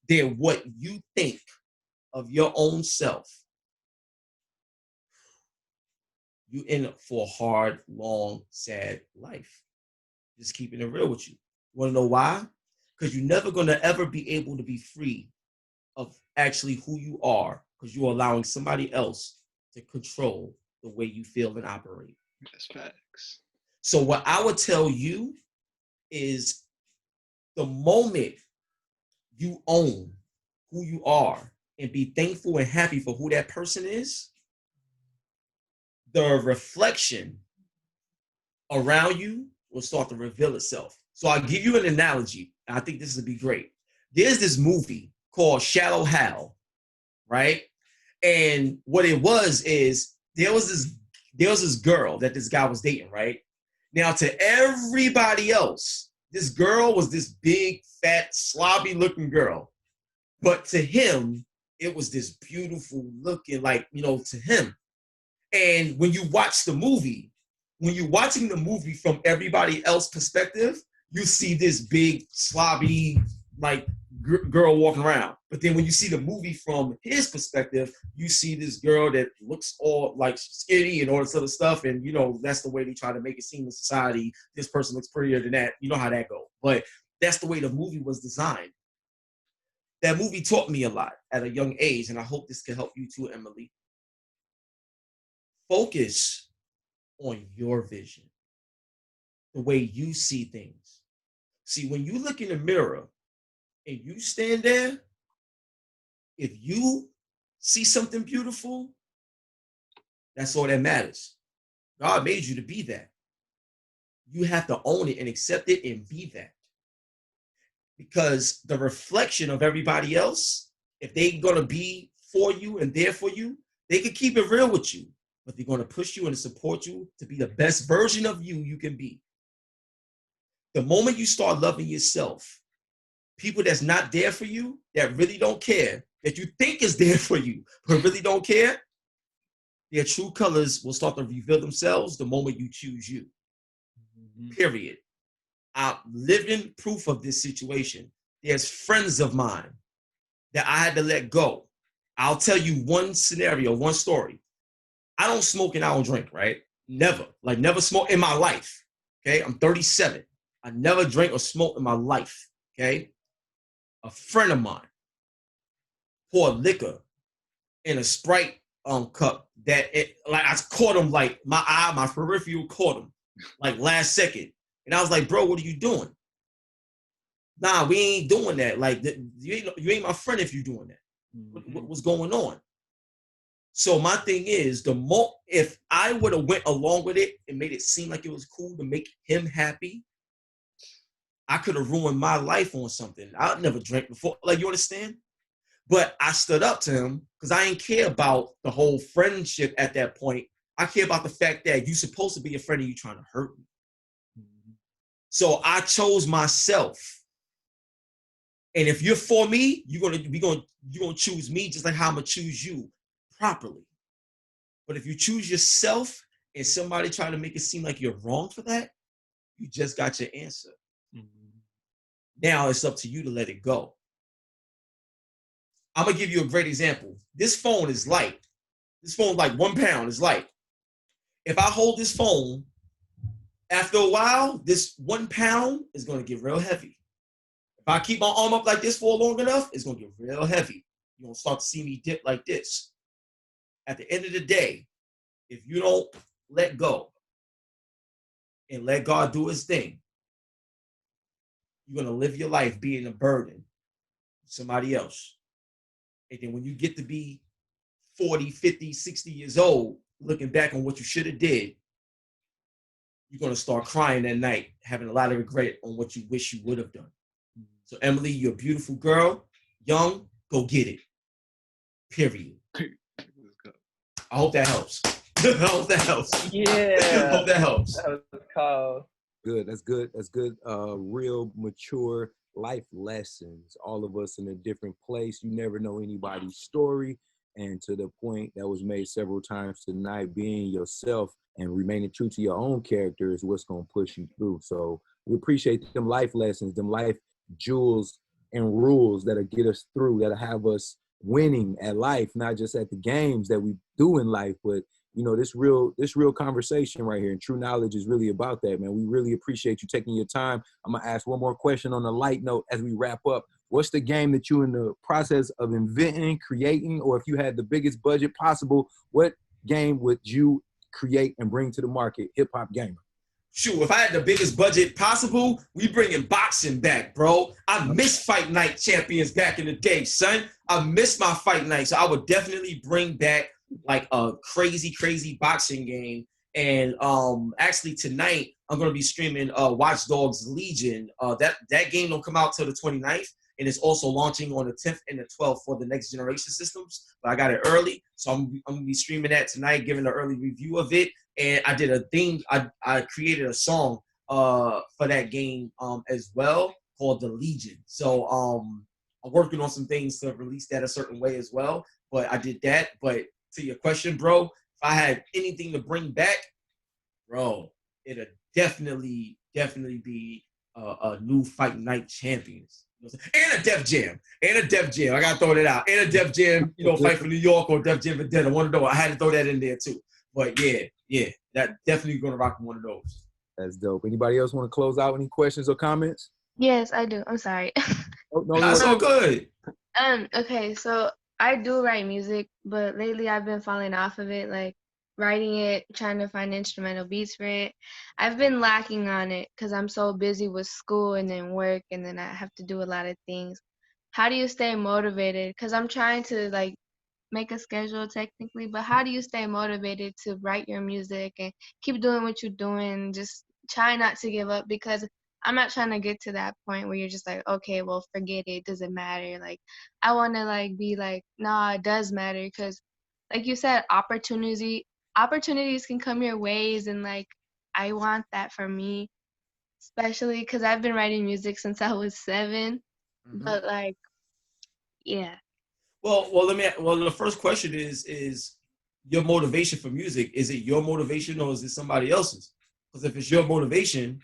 than what you think of your own self, you end up for a hard, long, sad life. Just keeping it real with you. You want to know why? Because you're never going to ever be able to be free of actually who you are because you're allowing somebody else to control the way you feel and operate. That's facts. So what I would tell you is the moment you own who you are and be thankful and happy for who that person is, the reflection around you will start to reveal itself. So I'll give you an analogy. I think this would be great. There's this movie called Shallow Hal, right? And what it was is there was this girl that this guy was dating, right? Now to everybody else, this girl was this big, fat, sloppy looking girl. But to him, it was this beautiful looking, like, you know, to him. And when you watch the movie, when you're watching the movie from everybody else's perspective, you see this big, sloppy, like, girl walking around. But then when you see the movie from his perspective, you see this girl that looks all like skinny and all this other stuff. And, you know, that's the way they try to make it seem in society. This person looks prettier than that. You know how that goes. But that's the way the movie was designed. That movie taught me a lot at a young age, and I hope this can help you too, Emily. Focus on your vision, the way you see things. See, when you look in the mirror and you stand there, if you see something beautiful, that's all that matters. God made you to be that. You have to own it and accept it and be that. Because the reflection of everybody else, if they're going to be for you and there for you, they can keep it real with you, but they're going to push you and support you to be the best version of you can be. The moment you start loving yourself, people that's not there for you, that really don't care, that you think is there for you, but really don't care, their true colors will start to reveal themselves the moment you choose you. Period. I'm living proof of this situation. There's friends of mine that I had to let go. I'll tell you one scenario, one story. I don't smoke and I don't drink, right? Never. Like, never smoke in my life. Okay? I'm 37. I never drank or smoked in my life. Okay? A friend of mine poured liquor in a Sprite cup that I caught him, like my peripheral caught him like last second. And I was like, bro, what are you doing? Nah, we ain't doing that. Like, you ain't my friend if you doing that. What's going on? So my thing is, if I would have went along with it and made it seem like it was cool to make him happy, I could have ruined my life on something. I never drank before. Like, you understand? But I stood up to him because I didn't care about the whole friendship at that point. I care about the fact that you're supposed to be a friend and you trying to hurt me. So I chose myself. And if you're for me, you're gonna choose me just like how I'm gonna choose you properly. But if you choose yourself and somebody trying to make it seem like you're wrong for that, you just got your answer. Now it's up to you to let it go. I'm gonna give you a great example. This phone is light. This phone's like 1 pound. It's light. If I hold this phone, after a while, this 1 pound is going to get real heavy. If I keep my arm up like this for long enough, it's going to get real heavy. You're going to start to see me dip like this. At the end of the day, if you don't let go and let God do his thing, you're going to live your life being a burden to somebody else. And then when you get to be 40, 50, 60 years old, looking back on what you should have did, you're going to start crying that night, having a lot of regret on what you wish you would have done. So, Emily, you're a beautiful girl, young, go get it. Period. I hope that helps. I hope that helps. Yeah. I hope that helps. That was cold. Good. That's good. That's good. Real mature life lessons. All of us in a different place. You never know anybody's story. And to the point that was made several times tonight, being yourself and remaining true to your own character is what's going to push you through. So we appreciate them life lessons, them life jewels and rules that'll get us through, that'll have us winning at life, not just at the games that we do in life, but you know, this real conversation right here. And True Knowledge is really about that, man. We really appreciate you taking your time. I'm gonna ask one more question on a light note as we wrap up. What's the game that you're in the process of inventing, creating, or if you had the biggest budget possible, what game would you create and bring to the market, Hip Hop Gamer? Shoot, if I had the biggest budget possible, we bringing boxing back, bro. I miss Fight Night Champions back in the day, son. I miss my Fight Night. So I would definitely bring back like a crazy boxing game. And actually tonight, I'm going to be streaming Watch Dogs Legion. That game don't come out till the 29th. And it's also launching on the 10th and the 12th for the next generation systems. But I got it early. So I'm going to be streaming that tonight, giving an early review of it. And I did a theme. I created a song for that game as well called The Legion. So I'm working on some things to release that a certain way as well. But I did that. But to your question, bro, if I had anything to bring back, bro, it'd definitely be a new Fight Night Champions. And a Def Jam. I gotta throw that out. And a Def Jam, Fight for New York or Def Jam for Dead. One of those. I had to throw that in there too. But yeah, that definitely gonna rock one of those. That's dope. Anybody else want to close out? Any questions or comments? Yes, I do. I'm sorry. Oh, no, That's so good. Okay, so I do write music, but lately I've been falling off of it, like writing it, trying to find instrumental beats for it. I've been lacking on it because I'm so busy with school and then work, and then I have to do a lot of things. How do you stay motivated? Because I'm trying to like make a schedule technically, but how do you stay motivated to write your music and keep doing what you're doing? Just try not to give up, because I'm not trying to get to that point where you're just like, okay, well, forget it, doesn't matter. Like, I want to like be like, nah, it does matter, because like you said, opportunities can come your ways, and like I want that for me, especially because I've been writing music since I was 7. Mm-hmm. But like, yeah. Well, the first question is your motivation for music. Is it your motivation or is it somebody else's? Because if it's your motivation,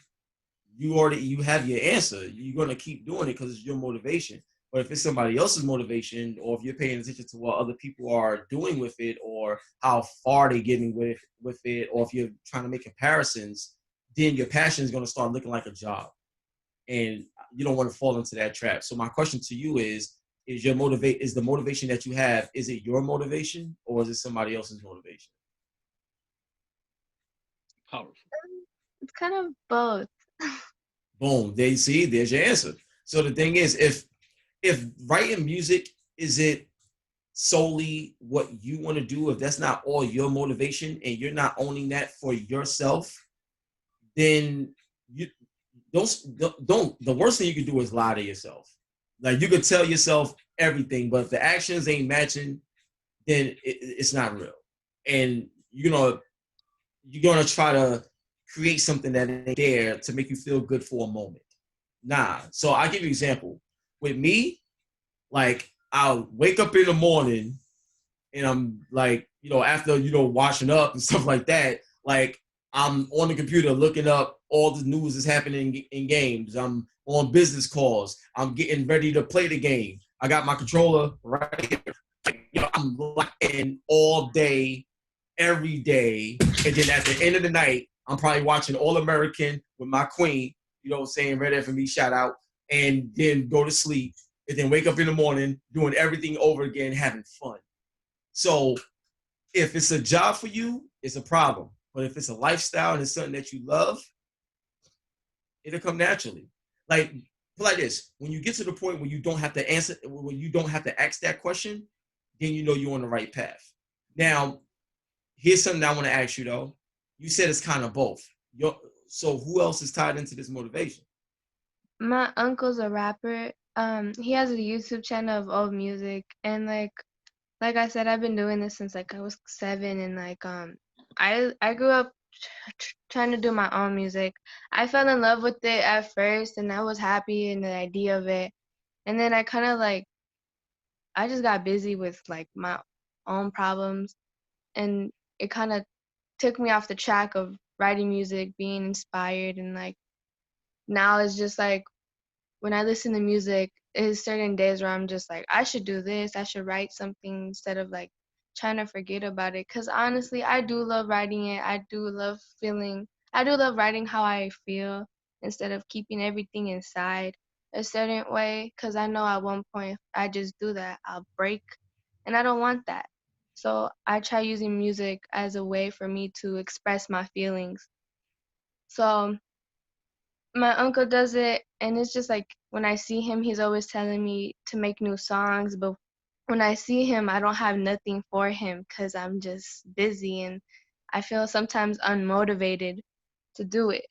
you have your answer. You're gonna keep doing it because it's your motivation. But if it's somebody else's motivation, or if you're paying attention to what other people are doing with it, or how far they're getting with it, or if you're trying to make comparisons, then your passion is gonna start looking like a job, and you don't want to fall into that trap. So my question to you is the motivation that you have, is it your motivation or is it somebody else's motivation? Powerful. It's kind of both. Boom. There's your answer. So the thing is, if writing music is it solely what you want to do, if that's not all your motivation and you're not owning that for yourself, then you don't the worst thing you can do is lie to yourself. Like, you could tell yourself everything, but if the actions ain't matching, then it's not real. And you're gonna try to create something that ain't there to make you feel good for a moment. Nah. So I'll give you an example. With me, like, I'll wake up in the morning and I'm like, after, washing up and stuff like that, like, I'm on the computer looking up all the news that's happening in games. I'm on business calls. I'm getting ready to play the game. I got my controller right here. I'm I'm lying all day, every day, and then at the end of the night, I'm probably watching All American with my queen, you know what I'm saying, Red FMB shout out, and then go to sleep, and then wake up in the morning doing everything over again, having fun. So if it's a job for you, it's a problem. But if it's a lifestyle and it's something that you love, it'll come naturally. Like, put like this, when you get to the point where you don't have to answer, when you don't have to ask that question, then you know you're on the right path. Now, here's something I want to ask you though. You said it's kind of both. So who else is tied into this motivation? My uncle's a rapper. He has a YouTube channel of old music, and like I said, I've been doing this since like I was 7, and like I grew up trying to do my own music. I fell in love with it at first, and I was happy in the idea of it, and then I kind of like I just got busy with like my own problems, and it kind of took me off the track of writing music, being inspired, and like now it's just like when I listen to music, there's certain days where I'm just like, I should do this, I should write something instead of like trying to forget about it. Because honestly, I do love writing it. I do love writing how I feel instead of keeping everything inside a certain way. Because I know at one point, if I just do that, I'll break. And I don't want that. So I try using music as a way for me to express my feelings. So my uncle does it, and it's just like when I see him, he's always telling me to make new songs, but when I see him, I don't have nothing for him because I'm just busy, and I feel sometimes unmotivated to do it.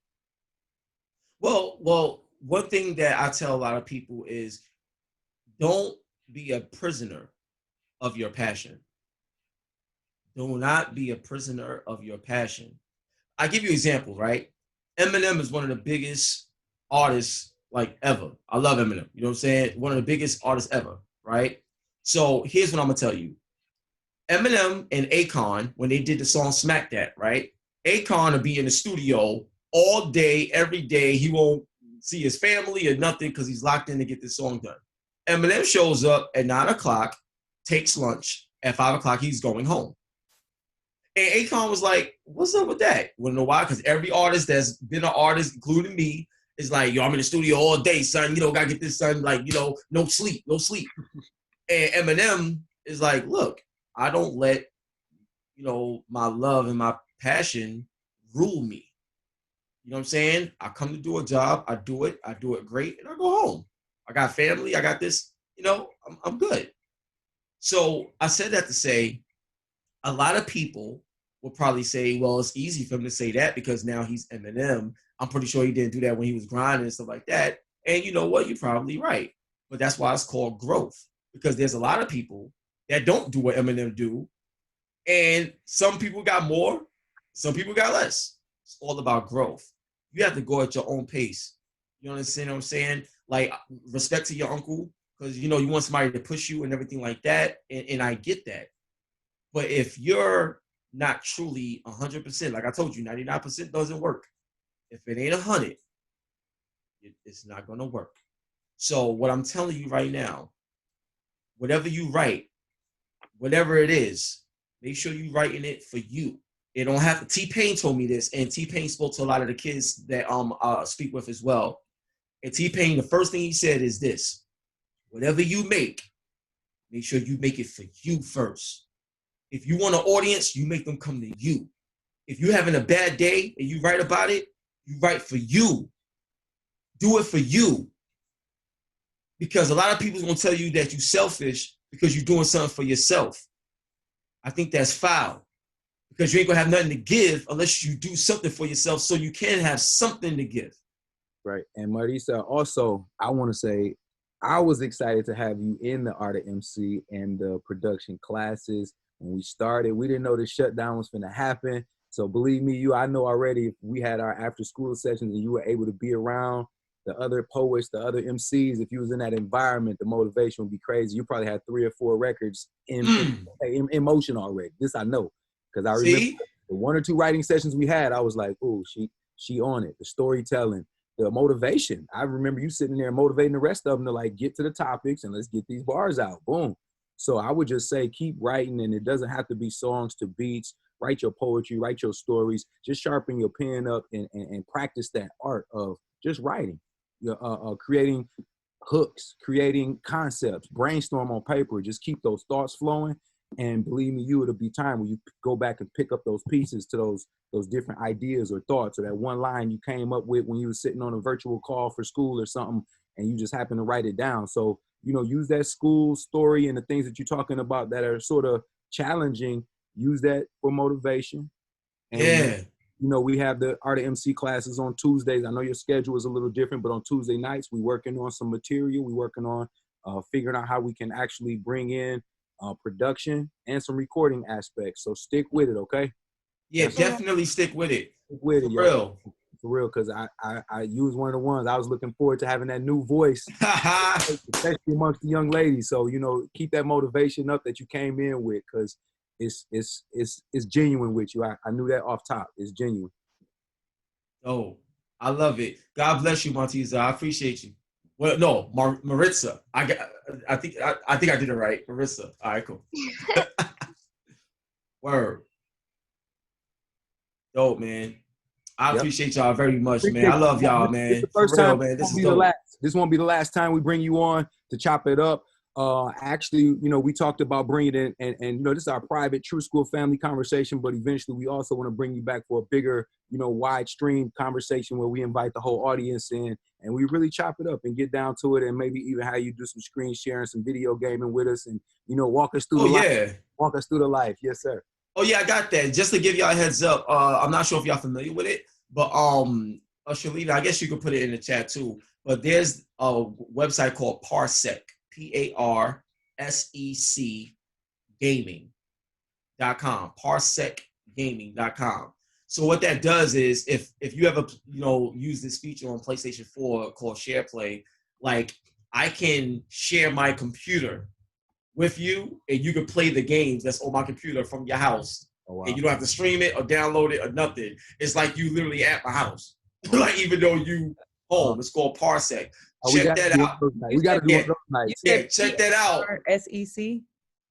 Well, one thing that I tell a lot of people is don't be a prisoner of your passion. Do not be a prisoner of your passion. I give you an example, right? Eminem is one of the biggest artists like ever. I love Eminem. You know what I'm saying? One of the biggest artists ever, right? So here's what I'm gonna tell you. Eminem and Akon, when they did the song Smack That, right? Akon will be in the studio all day, every day. He won't see his family or nothing because he's locked in to get this song done. Eminem shows up at 9 o'clock, takes lunch. At 5 o'clock, he's going home. And Akon was like, what's up with that? Wanna know why? Because every artist that's been an artist, including me, is like, yo, I'm in the studio all day, son. You know, gotta get this, son. Like, you know, no sleep. And Eminem is like, look, I don't let, you know, my love and my passion rule me. You know what I'm saying? I come to do a job, I do it great, and I go home. I got family, I got this, you know, I'm good. So I said that to say, a lot of people will probably say, well, it's easy for him to say that because now he's Eminem. I'm pretty sure he didn't do that when he was grinding and stuff like that. And you know what? You're probably right. But that's why it's called growth, because there's a lot of people that don't do what Eminem do. And some people got more, some people got less. It's all about growth. You have to go at your own pace. You understand what I'm saying? Like, respect to your uncle, because, you know, you want somebody to push you and everything like that. And I get that. But if you're not truly 100%, like I told you, 99% doesn't work. If it ain't 100, it's not going to work. So what I'm telling you right now, whatever you write, whatever it is, make sure you're writing it for you. It don't have to. T-Pain told me this, and T-Pain spoke to a lot of the kids that speak with as well. And T-Pain, the first thing he said is this: whatever you make sure you make it for you first. If you want an audience, you make them come to you. If you're having a bad day and you write about it, you write for you. Do it for you. Because a lot of people are going to tell you that you're selfish because you're doing something for yourself. I think that's foul. Because you ain't going to have nothing to give unless you do something for yourself so you can have something to give. Right. And Marisa, also, I want to say, I was excited to have you in the Art of MC and the production classes. When we started, we didn't know the shutdown was going to happen. So believe me, I know already if we had our after school sessions and you were able to be around the other poets, the other MCs, if you was in that environment, the motivation would be crazy. You probably had 3 or 4 records in motion already. This I know. Because I remember the 1 or 2 writing sessions we had, I was like, oh, she on it. The storytelling, the motivation. I remember you sitting there motivating the rest of them to like get to the topics and let's get these bars out. Boom. So I would just say keep writing, and it doesn't have to be songs to beats. Write your poetry, write your stories. Just sharpen your pen up and practice that art of just writing, creating hooks, creating concepts, brainstorm on paper. Just keep those thoughts flowing. And believe me, it'll be time when you go back and pick up those pieces to those different ideas or thoughts, or that one line you came up with when you were sitting on a virtual call for school or something, and you just happen to write it down. So, use that school story and the things that you're talking about that are sort of challenging, use that for motivation. And Yeah. we have the Art of MC classes on Tuesdays. I know your schedule is a little different, but on Tuesday nights, we're working on some material. We're working on figuring out how we can actually bring in production and some recording aspects. So stick with it, okay? Yeah, definitely stick with it. Stick with it, For real. For real, because you was one of the ones I was looking forward to having that new voice, especially amongst the young ladies. So keep that motivation up that you came in with, because it's genuine with you. I knew that off top. It's genuine. Oh, I love it. God bless you, Montiza. I appreciate you. Well, no, Maritza. I think I did it right. Marissa. All right, cool. Word. Dope, man. I appreciate y'all very much, man. I love y'all, man. This is the first For real, time, man. This is dope. This won't be the last time we bring you on to chop it up. Actually, we talked about bringing it in, and this is our private True School family conversation, but eventually we also want to bring you back for a bigger, wide stream conversation where we invite the whole audience in and we really chop it up and get down to it, and maybe even have you do some screen sharing, some video gaming with us, and walk us through the life. Walk us through the life. Yes, sir. Oh yeah, I got that. Just to give y'all a heads up, I'm not sure if y'all familiar with it, but Shalina, I guess you could put it in the chat too. But there's a website called Parsec, PARSEC gaming.com, parsecgaming.com. So what that does is, if you ever use this feature on PlayStation 4 called SharePlay, like I can share my computer with you, and you can play the games that's on my computer from your house. Oh, wow. And you don't have to stream it or download it or nothing. It's like you literally at my house, like even though you home. It's called Parsec. Check that out. We got to do it those nights. Yeah, check that out. SEC.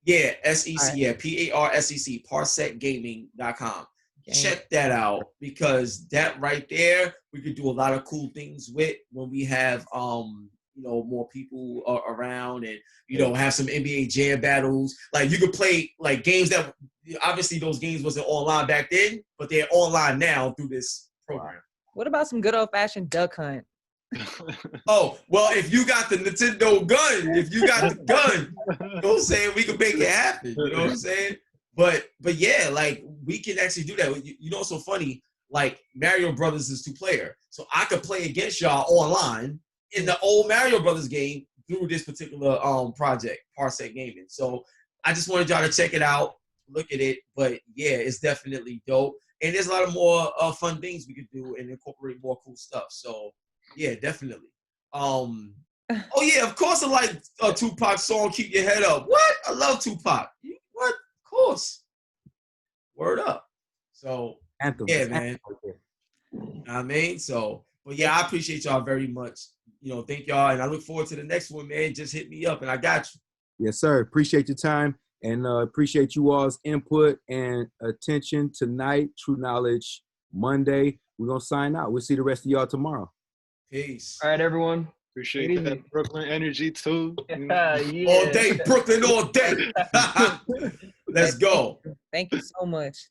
Yeah, SEC. Right. Yeah, PARSEC. Parsecgaming.com. Check that out, because that right there we could do a lot of cool things with when we have more people around, and have some NBA Jam battles. Like you could play like games that obviously those games wasn't online back then, but they're online now through this program. What about some good old fashioned duck hunt? Oh, well, if you got the Nintendo gun, if you got the gun, I'm saying, we can make it happen. You know what I'm saying? But yeah, like we can actually do that. What's so funny? Like Mario Brothers is 2-player, so I could play against y'all online in the old Mario Brothers game through this particular project, Parsec Gaming. So I just wanted y'all to check it out, look at it. But yeah, it's definitely dope, and there's a lot of more fun things we could do and incorporate more cool stuff. So yeah, definitely. Oh yeah, of course I like a Tupac song, Keep Your Head Up. What? I love Tupac. What? Of course. Word up. So Anthem. Yeah, man. I mean, so, but yeah, I appreciate y'all very much. Thank y'all, and I look forward to the next one, man. Just hit me up, and I got you. Yes, sir. Appreciate your time, and appreciate you all's input and attention tonight. True Knowledge Monday. We're gonna sign out. We'll see the rest of y'all tomorrow. Peace. All right, everyone. Appreciate that Brooklyn energy too. Yeah. All day, Brooklyn, all day. Let's go. Thank you so much.